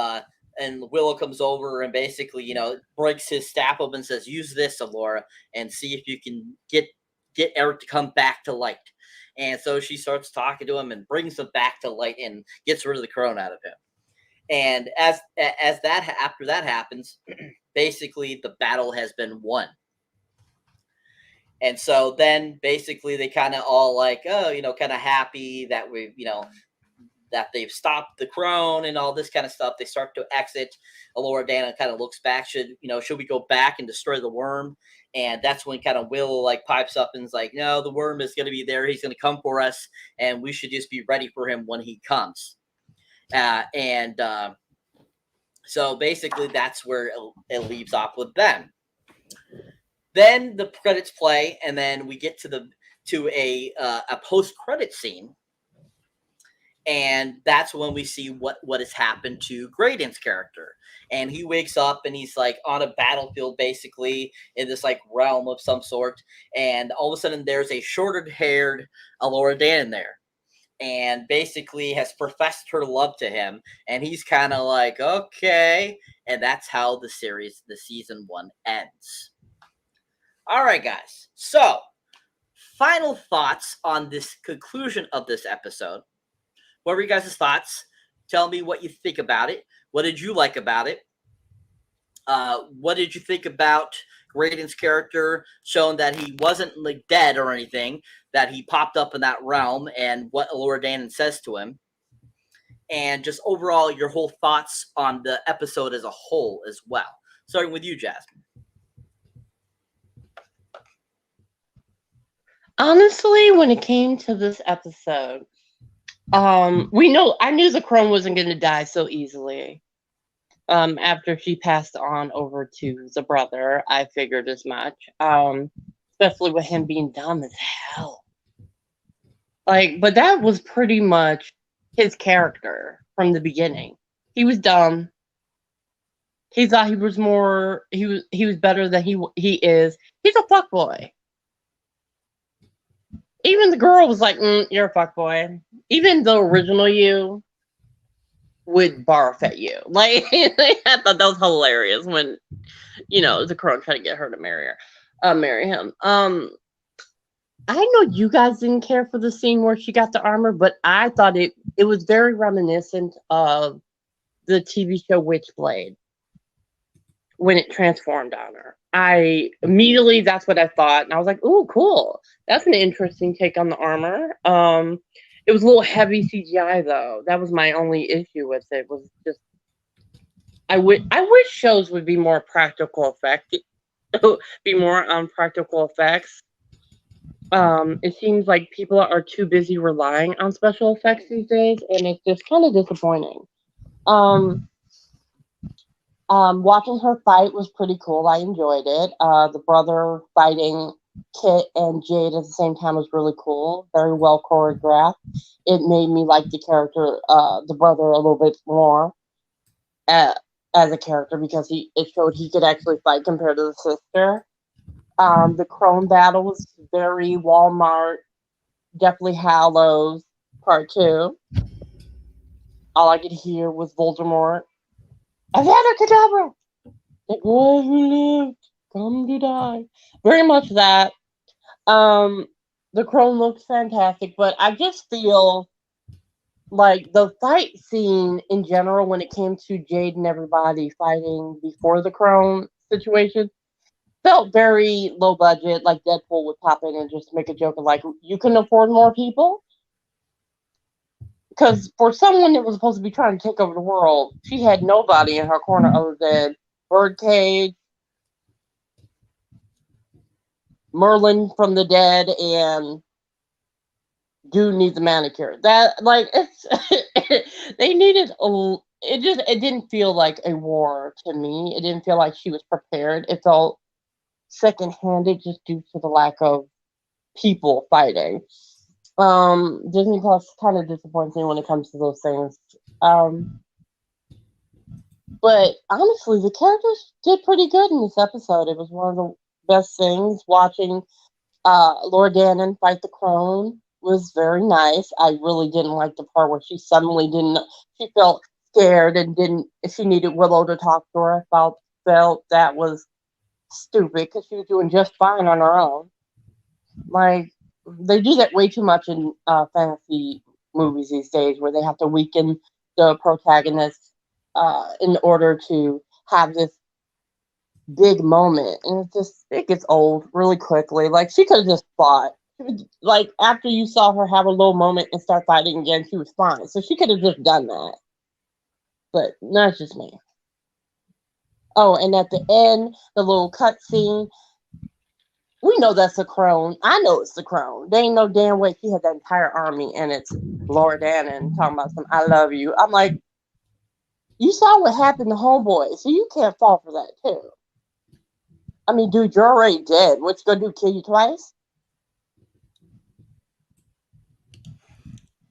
A: Willow comes over and basically, breaks his staff open and says, use this, Elora, and see if you can get Eric to come back to light. And so she starts talking to him and brings him back to light and gets rid of the corona out of him. And after that happens, basically the battle has been won. And so then basically they kind of all like, oh, kind of happy that we've, that they've stopped the crone and all this kind of stuff. They start to exit. Elora Danan kind of looks back. Should we go back and destroy the worm? And that's when kind of Willow like pipes up and is like, no, the worm is going to be there. He's going to come for us, and we should just be ready for him when he comes. So basically that's where it leaves off with them. Then the credits play, and then we get to a post-credit scene, and that's when we see what has happened to Graydon's character. And he wakes up, and he's like on a battlefield, basically in this like realm of some sort. And all of a sudden, there's a shorter-haired Elora Danan there, and basically has professed her love to him. And he's kind of like, okay, and that's how the season 1 ends. All right, guys. So, final thoughts on this conclusion of this episode. What were you guys' thoughts? Tell me what you think about it. What did you like about it? What did you think about Graydon's character, showing that he wasn't like dead or anything, that he popped up in that realm, and what Elora Danan says to him? And just overall, your whole thoughts on the episode as a whole as well. Starting with you, Jasmine.
C: Honestly, when it came to this episode, I knew the crone wasn't going to die so easily. After she passed on over to the brother, I figured as much. Especially with him being dumb as hell. But that was pretty much his character from the beginning. He was dumb. He thought he was better than he is. He's a fuckboy. Even the girl was like, you're a fuckboy. Even the original you would barf at you. I thought that was hilarious when, the crone tried to get her to marry him. I know you guys didn't care for the scene where she got the armor, but I thought it was very reminiscent of the TV show Witchblade when it transformed on her. That's what I thought. And I was like, ooh, cool. That's an interesting take on the armor. It was a little heavy CGI, though. That was my only issue with it. Was just I wish shows would be more practical effect, be more on practical effects. It seems like people are too busy relying on special effects these days, and it's just kind of disappointing. Watching her fight was pretty cool. I enjoyed it. The brother fighting Kit and Jade at the same time was really cool. Very well choreographed. It made me like the character, the brother, a little bit more as a character, because it showed he could actually fight compared to the sister. The Crone battle was very Walmart, definitely Hallows Part 2. All I could hear was Voldemort. Avada Kedavra! The boy who lived, come to die. Very much that. The Crone looks fantastic, but I just feel like the fight scene in general, when it came to Jade and everybody fighting before the Crone situation, felt very low budget. Like Deadpool would pop in and just make a joke of like, you can afford more people? Because for someone that was supposed to be trying to take over the world, she had nobody in her corner other than Birdcage, Merlin from the dead, and dude needs a manicure. That, like, it's they needed a. It didn't feel like a war to me. It didn't feel like she was prepared. It felt second-handed just due to the lack of people fighting. Disney Plus kind of disappoints me when it comes to those things. But honestly, the characters did pretty good in this episode. It was one of the best things. Watching Laura Dannon fight the Crone was very nice. I really didn't like the part where she suddenly didn't. She felt scared and didn't. She needed Willow to talk to her. I felt that was stupid because she was doing just fine on her own. Like, they do that way too much in fantasy movies these days, where they have to weaken the protagonist in order to have this big moment, and it gets old really quickly. Like, she could have just fought. Like, after you saw her have a little moment and start fighting again, she was fine. So she could have just done that. But that's just me. Oh, and at the end, the little cutscene. We know that's the Crone. I know it's the Crone. There ain't no damn way she had that entire army, and it's Laura Dannon talking about some "I love you." I'm like, you saw what happened to Homeboy, so you can't fall for that too. I mean, dude, you're already dead. What's gonna do? Kill you twice?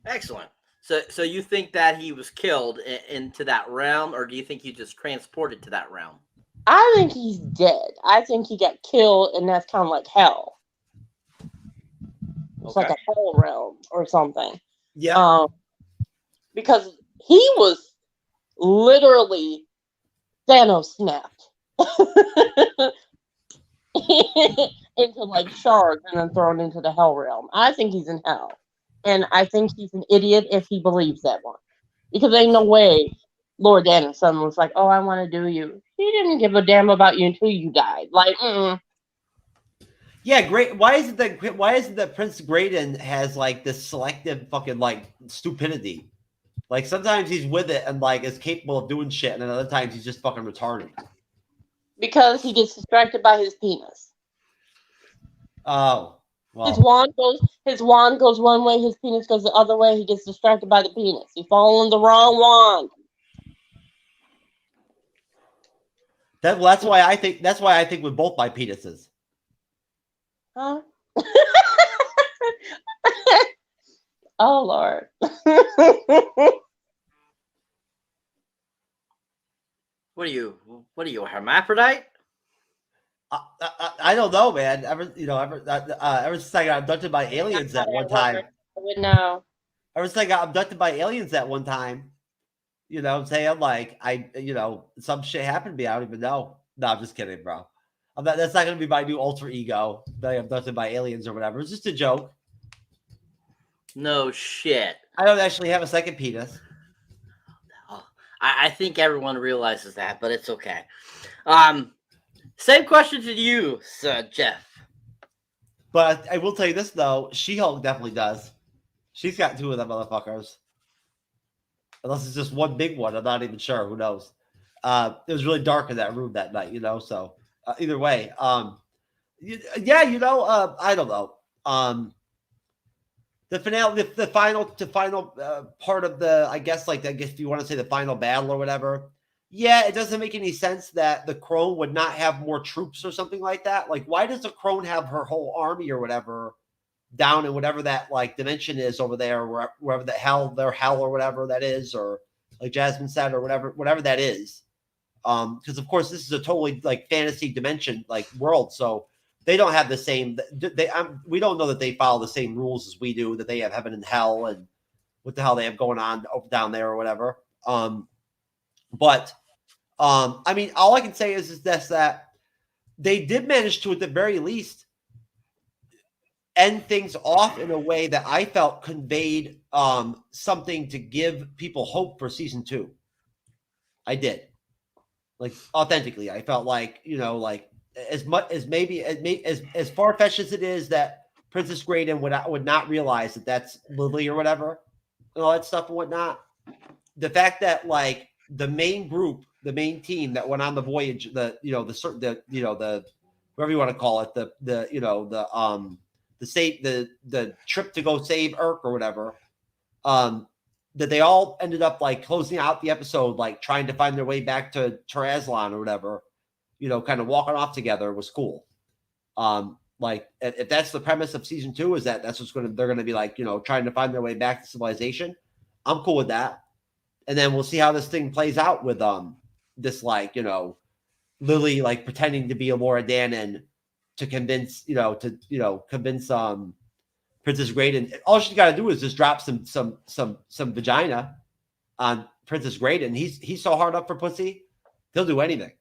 A: Excellent. So you think that he was killed into that realm, or do you think he just transported to that realm?
C: I think he's dead. I think he got killed, and that's kind of like hell. It's like a hell realm or something.
D: Yeah.
C: Because he was literally Thanos snapped into like shards and then thrown into the hell realm. I think he's in hell. And I think he's an idiot if he believes that one. Because ain't no way Laura Dannon's son was like, oh, I want to do you. He didn't give a damn about you until you died. Like,
D: Yeah, great. Why is it that Prince Graydon has like this selective fucking like stupidity? Like, sometimes he's with it and like is capable of doing shit, and then other times he's just fucking retarded.
C: Because he gets distracted by his penis.
D: Oh, well.
C: His wand goes one way, his penis goes the other way. He gets distracted by the penis. He's following the wrong wand.
D: That's why I think with both my penises.
C: Huh? Oh Lord.
A: What are you, a hermaphrodite?
D: I don't know, man. Ever since I got abducted by aliens that one time.
C: I would know.
D: Ever since I got abducted by aliens that one time. You know what I'm saying? Like, some shit happened to me. I don't even know. No, I'm just kidding, bro. That's not going to be my new alter ego. That I'm abducted by aliens or whatever. It's just a joke.
A: No shit.
D: I don't actually have a second penis.
A: Oh, I think everyone realizes that, but it's okay. Same question to you, Sir Jeff.
D: But I will tell you this, though. She-Hulk definitely does. She's got two of them motherfuckers. Unless it's just one big one. I'm not even sure. Who knows? It was really dark in that room that night, so either way. I don't know. The finale, the final part of the, I guess if you want to say the final battle or whatever. Yeah, it doesn't make any sense that the Crone would not have more troops or something like that. Like, why does the Crone have her whole army or whatever down in whatever that like dimension is over there, wherever their hell or whatever that is, or like Jasmine said, or whatever that is. Because of course this is a totally like fantasy dimension like world. So they don't have the same. We don't know that they follow the same rules as we do. That they have heaven and hell and what the hell they have going on down there or whatever. But I mean, all I can say is that they did manage to, at the very least, end things off in a way that I felt conveyed something to give people hope for season 2. I did, like, authentically. I felt like, like as much as maybe as far fetched as it is that Princess Graydon would not realize that that's Lily or whatever, and all that stuff and whatnot. The fact that like the main group, the main team that went on the voyage, the whatever you want to call it, the trip to go save Urk or whatever, that they all ended up like closing out the episode, like trying to find their way back to Terazlon or whatever, kind of walking off together was cool. Like if that's the premise of season 2, is that's what's they're going to be like, trying to find their way back to civilization. I'm cool with that. And then we'll see how this thing plays out with this, like, Lily like pretending to be a Laura Danon to convince convince Princess Graydon. All she's got to do is just drop some vagina on Princess Graydon. He's so hard up for pussy, he'll do anything.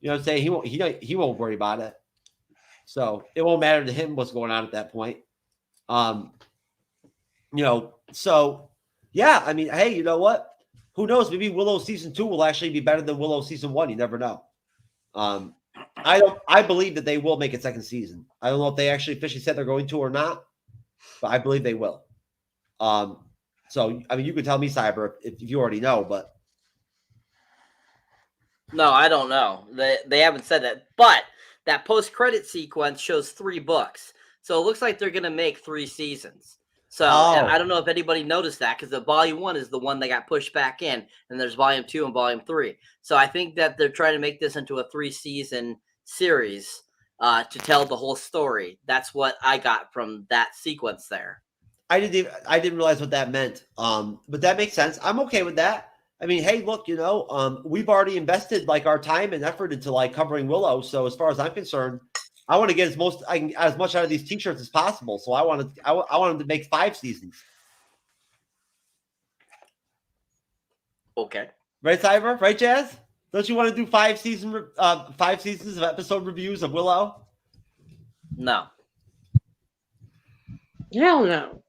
D: You know what I'm saying? He won't worry about it. So it won't matter to him what's going on at that point. So yeah, I mean, hey, you know what? Who knows? Maybe Willow season 2 will actually be better than Willow season 1. You never know. I believe that they will make a second season. I don't know if they actually officially said they're going to or not, but I believe they will. So I mean, you can tell me, Cyber, if you already know, but
A: no, I don't know. They haven't said that, but that post-credit sequence shows 3 books, so it looks like they're going to make 3 seasons. So I don't know if anybody noticed that, because the volume 1 is the one that got pushed back in, and there's volume 2 and volume 3. So I think that they're trying to make this into a 3-season series to tell the whole story. That's what I got from that sequence there.
D: I didn't realize what that meant. But that makes sense. I'm okay with that. I mean, hey, look, we've already invested like our time and effort into like covering Willow. So as far as I'm concerned, I want to get as much out of these t-shirts as possible. So I wanted to make 5 seasons.
A: Okay.
D: Right, Cyber? Right, Jazz? Don't you want to do 5 seasons of episode reviews of Willow?
A: No.
C: Hell no.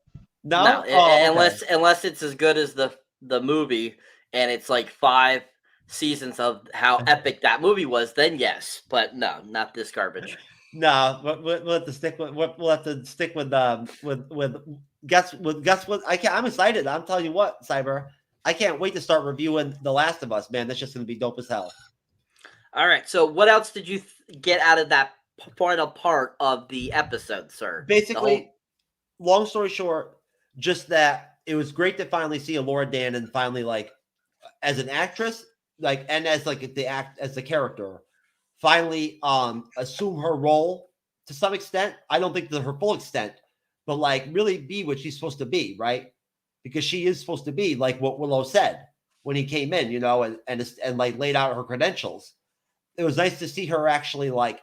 D: No?
A: Unless it's as good as the movie, and it's like 5 seasons of how epic that movie was, then yes. But no, not this garbage.
D: No, we'll have to stick with guess what? I'm excited. I'm telling you what, Cyber. I can't wait to start reviewing The Last of Us, man. That's just going to be dope as hell.
A: All right. So what else did you get out of that final part of the episode, sir?
D: Basically, long story short, just that it was great to finally see a Laura Danon finally, like, as an actress, like, and as like as the character, finally assume her role to some extent. I don't think to her full extent, but like really be what she's supposed to be, right? Because she is supposed to be like what Willow said when he came in, and like laid out her credentials. It was nice to see her actually like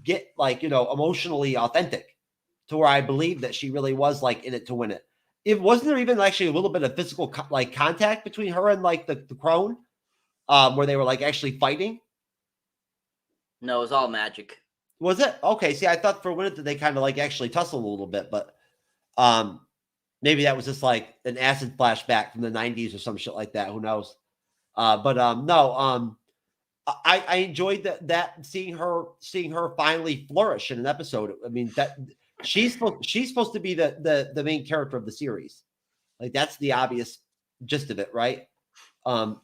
D: get like, emotionally authentic to where I believe that she really was like in it to win it. It wasn't there even actually a little bit of physical like contact between her and like the crone, where they were like actually fighting.
A: No, it was all magic.
D: Was it? Okay. See, I thought for a minute that they kind of like actually tussled a little bit, but maybe that was just like an acid flashback from the 90s or some shit like that. Who knows? No. I enjoyed that seeing her finally flourish in an episode. I mean, that she's supposed to be the main character of the series. Like that's the obvious gist of it, right?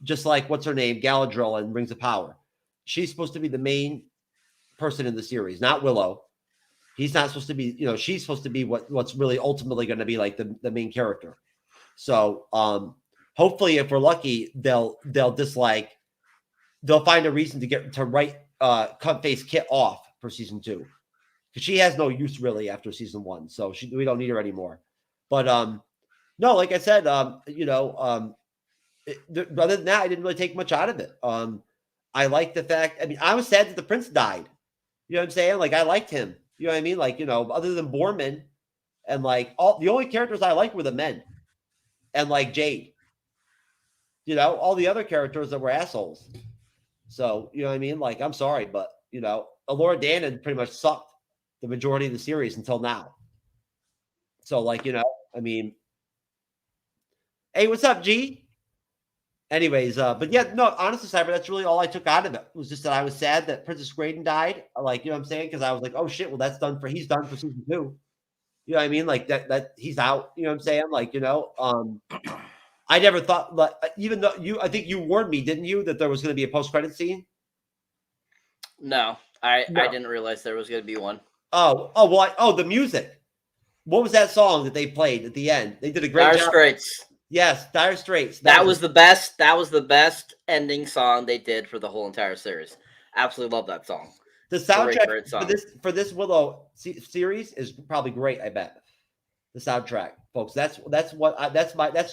D: Just like what's her name, Galadriel in Rings of Power. She's supposed to be the main person in the series, not Willow. He's not supposed to be, she's supposed to be what's really ultimately going to be like the main character. So hopefully if we're lucky, they'll just like, they'll find a reason to write Cunt Face Kit off for season 2. Because she has no use really after season 1. So we don't need her anymore. But no, like I said, other than that, I didn't really take much out of it. I like the fact, I mean, I was sad that the prince died. You know what I'm saying? Like I liked him. You know what I mean? Like, other than Borman and like the only characters I like were the men and like Jade. All the other characters that were assholes. So, you know what I mean? Like, I'm sorry, but Elora Danan pretty much sucked the majority of the series until now. So, like, I mean, hey, what's up, G? Anyways, but yeah, no, honestly, Cyber, that's really all I took out of it. It was just that I was sad that Princess Graydon died. Like, you know what I'm saying? Because I was like, oh shit, well, he's done for season 2. You know what I mean? Like that he's out. You know what I'm saying? Like, I never thought, like, even though I think you warned me, didn't you, that there was going to be a post-credit scene?
A: No, I didn't realize there was going to be one.
D: Well, the music. What was that song that they played at the end? They did a great job.
A: Dire Straits.
D: Yes, Dire Straits.
A: That was the best. That was the best ending song they did for the whole entire series. Absolutely love that song.
D: The soundtrack for this Willow series is probably great. I bet the soundtrack, folks. That's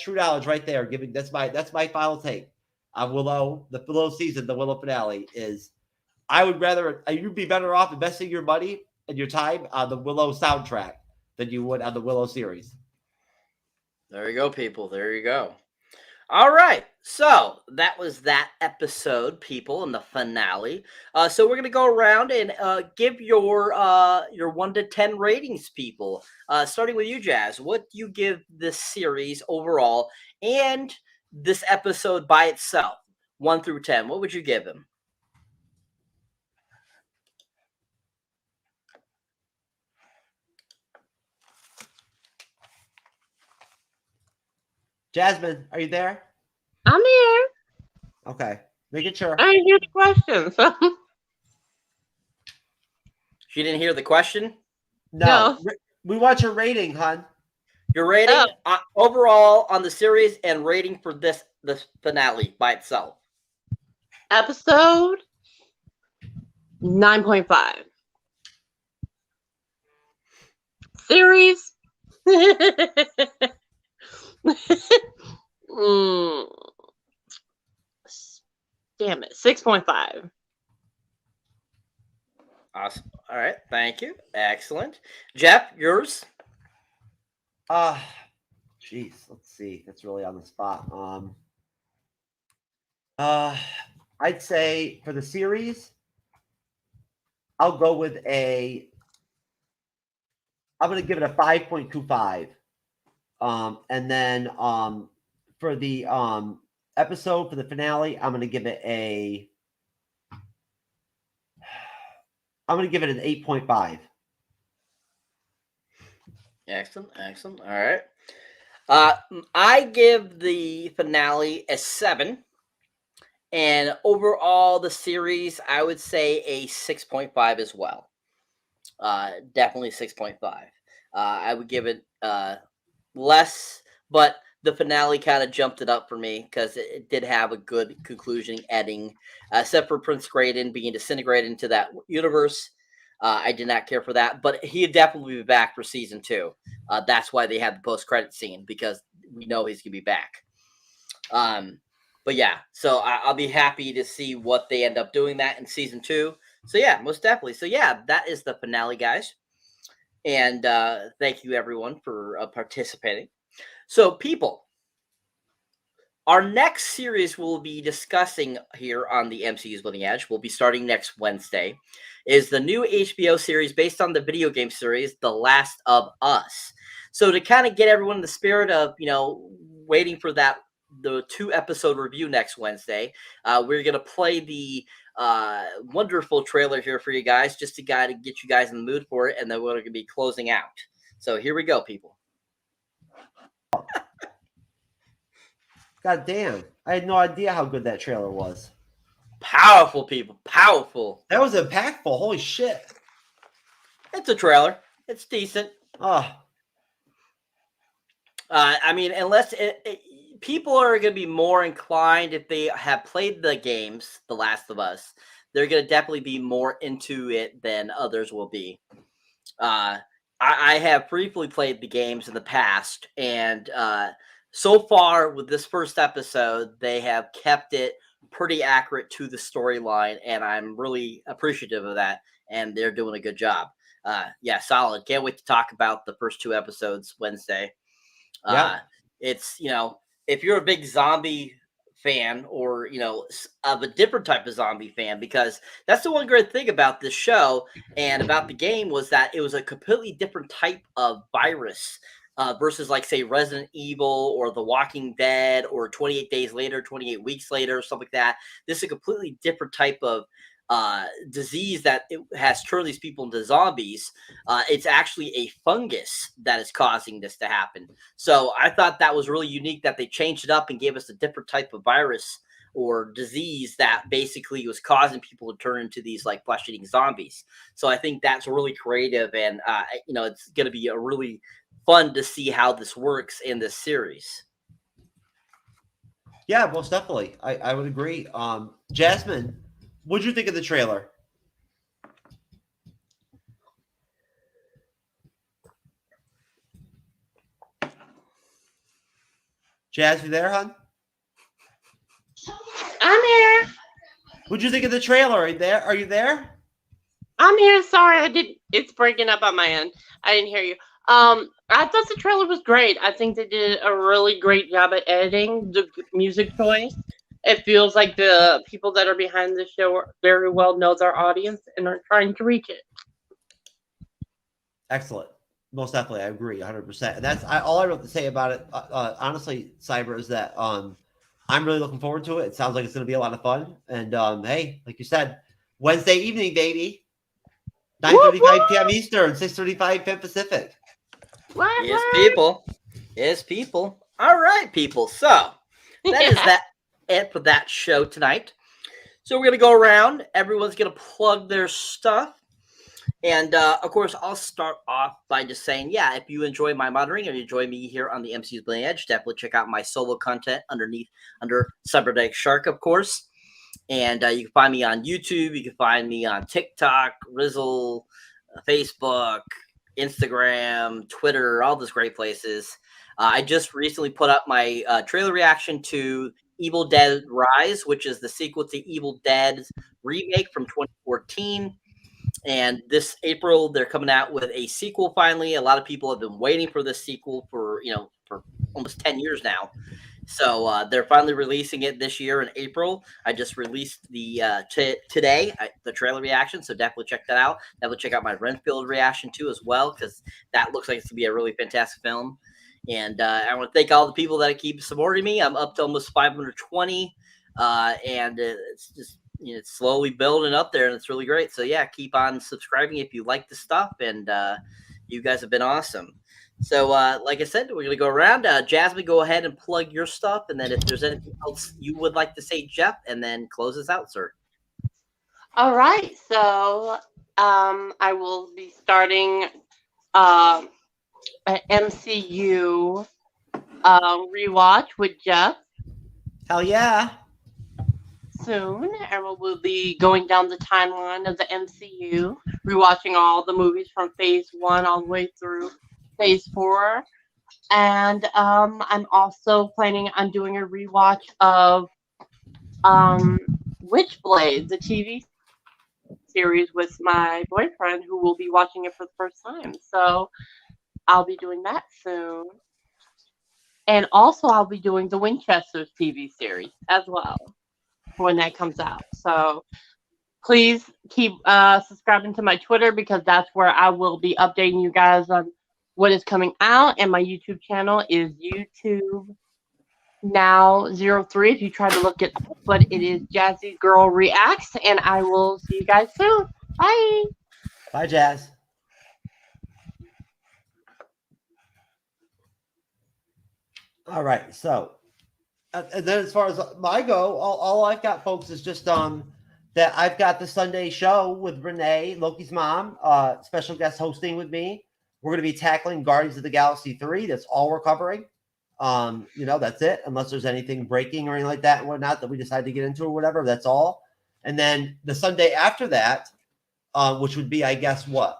D: true knowledge right there. That's my final take on Willow. The Willow season, the Willow finale is. I would rather you'd be better off investing your money and your time on the Willow soundtrack than you would on the Willow series.
A: There you go, people. There you go. All right. So that was that episode, people, in the finale. So we're going to go around and give your 1 to 10 ratings, people. Starting with you, Jazz. What do you give this series overall and this episode by itself? 1 through 10. What would you give him?
D: Jasmine, are you there?
C: I'm here.
D: Okay, making sure.
C: I didn't hear the question. So.
A: She didn't hear the question?
C: No.
D: We want your rating, hon.
A: Your rating overall on the series and rating for the finale by itself.
C: Episode 9.5. Series. Damn it, 6.5.
A: Awesome. All right, thank you. Excellent. Jeff, yours?
D: Jeez, let's see. That's really on the spot. I'd say for the series, I'm going to give it a 5.25. And then for the episode, for the finale, I'm going to give it an 8.5.
A: Excellent. All right. I give the finale a 7. And overall, the series, I would say a 6.5 as well. Definitely 6.5. I would give it less, but the finale kind of jumped it up for me because it did have a good conclusion ending, except for Prince Graydon being disintegrated into that universe. I did not care for that, but he'd definitely be back for season 2. That's why they had the post-credit scene, because we know he's going to be back. But yeah, so I'll be happy to see what they end up doing that in season 2. So yeah, most definitely. So yeah, that is the finale, guys. And thank you, everyone, for participating. So, people, our next series we'll be discussing here on the MCU's Bleeding Edge, will be starting next Wednesday, is the new HBO series based on the video game series, The Last of Us. So, to kind of get everyone in the spirit of, waiting for the 2-episode review next Wednesday, we're going to play the wonderful trailer here for you guys, just to get you guys in the mood for it, and then we're going to be closing out. So here we go, people.
D: God damn. I had no idea how good that trailer was.
A: Powerful, people. Powerful.
D: That was impactful. Holy shit.
A: It's a trailer. It's decent. I mean, unless people are going to be more inclined if they have played the games, The Last of Us, they're going to definitely be more into it than others will be. I have briefly played the games in the past, and so far with this first episode, they have kept it pretty accurate to the storyline, and I'm really appreciative of that, and they're doing a good job. yeah, solid. Can't wait to talk about the first 2 episodes Wednesday.
D: Yeah.
A: It's, if you're a big zombie fan or, of a different type of zombie fan, because that's the one great thing about this show and about the game was that it was a completely different type of virus versus like, say, Resident Evil or The Walking Dead or 28 Days Later, 28 Weeks Later, something like that. This is a completely different type of disease that it has turned these people into zombies. It's actually a fungus that is causing this to happen. So I thought that was really unique that they changed it up and gave us a different type of virus or disease that basically was causing people to turn into these like flesh-eating zombies. So I think that's really creative, and it's going to be a really fun to see how this works in this series.
D: Yeah, most definitely. I would agree. Jasmine, what'd you think of the trailer? Jazz, you there, hon?
C: I'm here.
D: What'd you think of the trailer? Are you there? Are you there?
C: I'm here. Sorry, it's breaking up on my end. I didn't hear you. I thought the trailer was great. I think they did a really great job at editing the music choice. It feels like the people that are behind the show very well know their audience and are trying to reach it.
D: Excellent. Most definitely. I agree 100%. And that's all I wrote to say about it. Honestly, Cyber, is that I'm really looking forward to it. It sounds like it's going to be a lot of fun. And hey, like you said, Wednesday evening, baby. 9:35 p.m. Eastern, 6:35 p.m. Pacific.
A: Yes, people. Yes, people. All right, people. So that is it for that show tonight. So we're going to go around. Everyone's going to plug their stuff. And, of course, I'll start off by just saying, yeah, if you enjoy my moderating or you enjoy me here on the MCU'S Bleeding Edge, definitely check out my solo content under Cyberneticshark, of course. And you can find me on YouTube. You can find me on TikTok, Rizzle, Facebook, Instagram, Twitter, all those great places. I just recently put up my trailer reaction to Evil Dead Rise, which is the sequel to Evil Dead's remake from 2014. And this April, they're coming out with a sequel finally. A lot of people have been waiting for this sequel for almost 10 years now. So they're finally releasing it this year in April. I just released the today the trailer reaction, so definitely check that out. Definitely check out my Renfield reaction too as well, because that looks like it's gonna be a really fantastic film. And I want to thank all the people that keep supporting me. I'm up to almost 520, and it's just it's slowly building up there, and it's really great. So yeah, keep on subscribing if you like the stuff, and you guys have been awesome. So, like I said, we're going to go around. Jasmine, go ahead and plug your stuff. And then if there's anything else you would like to say, Jeff, and then close us out, sir.
C: All right. So I will be starting an MCU rewatch with Jeff.
D: Hell yeah.
C: Soon. And we'll be going down the timeline of the MCU, rewatching all the movies from Phase 1 all the way through Phase 4, and I'm also planning on doing a rewatch of Witchblade, the TV series, with my boyfriend, who will be watching it for the first time. So I'll be doing that soon, and also I'll be doing the Winchesters TV series as well when that comes out. So please keep subscribing to my Twitter, because that's where I will be updating you guys on what is coming out, and my YouTube channel is YouTube Now 03 if you try to look it up, but it is Jazzy Girl Reacts, and I will see you guys soon. Bye.
D: Bye, Jazz. All right, so and then as far as my go, all I've got, folks, is just that I've got the Sunday show with Renee, Loki's mom, special guest hosting with me. We're going to be tackling Guardians of the Galaxy 3. That's all we're covering. That's it. Unless there's anything breaking or anything like that and whatnot that we decide to get into or whatever. That's all. And then the Sunday after that, which would be, I guess, what?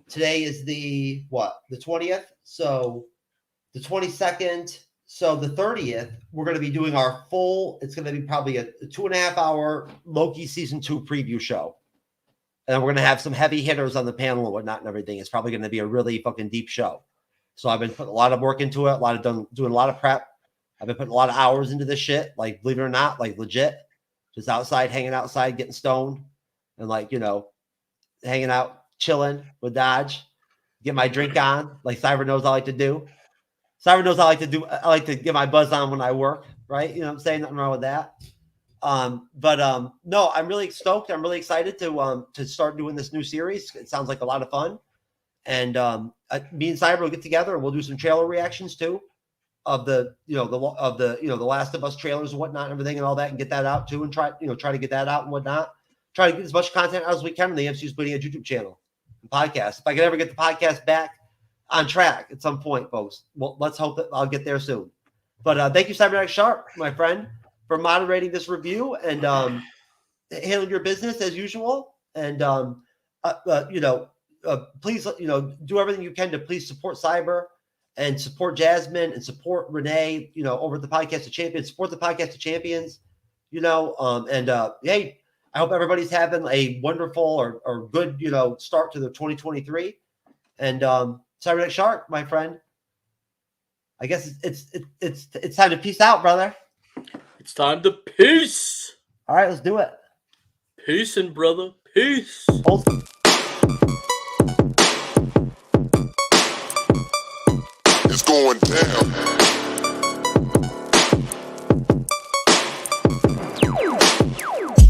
D: Today is the 20th. So the 22nd. So the 30th, we're going to be doing our full, it's going to be probably a 2.5 hour Loki season 2 preview show. and we're gonna have some heavy hitters on the panel and whatnot and everything. It's probably gonna be a really fucking deep show. So I've been putting a lot of work into it, doing a lot of prep. I've been putting a lot of hours into this shit, like believe it or not, like legit, just outside, hanging outside, getting stoned, and like, you know, hanging out, chilling with Dodge, get my drink on, like Cyber knows I like to do. Cyber knows I like to get my buzz on when I work, right? You know what I'm saying? Nothing wrong with that. No, I'm really stoked. I'm really excited to start doing this new series. It sounds like a lot of fun. And me and Cyber will get together and we'll do some trailer reactions too of the Last of Us trailers and whatnot and everything and all that, and get that out too, and try to get that out and whatnot. Try to get as much content out as we can on the MCU's Bleeding Edge YouTube channel and podcast. If I can ever get the podcast back on track at some point, folks, well, let's hope that I'll get there soon. But thank you, Cyberneticshark, my friend, for moderating this review and handling your business as usual. And please, do everything you can to please support Cyber and support Jasmine and support Renee, over at the Podcast of Champions. Support the Podcast of Champions, hey, I hope everybody's having a wonderful or good, start to the 2023. And Cyberneticshark, my friend, I guess it's time to peace out, brother.
A: It's time to peace.
D: All right, let's do it.
A: Peace, and brother, peace.
E: It's going down.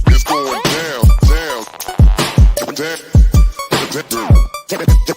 E: It's going down, down, down, down, down.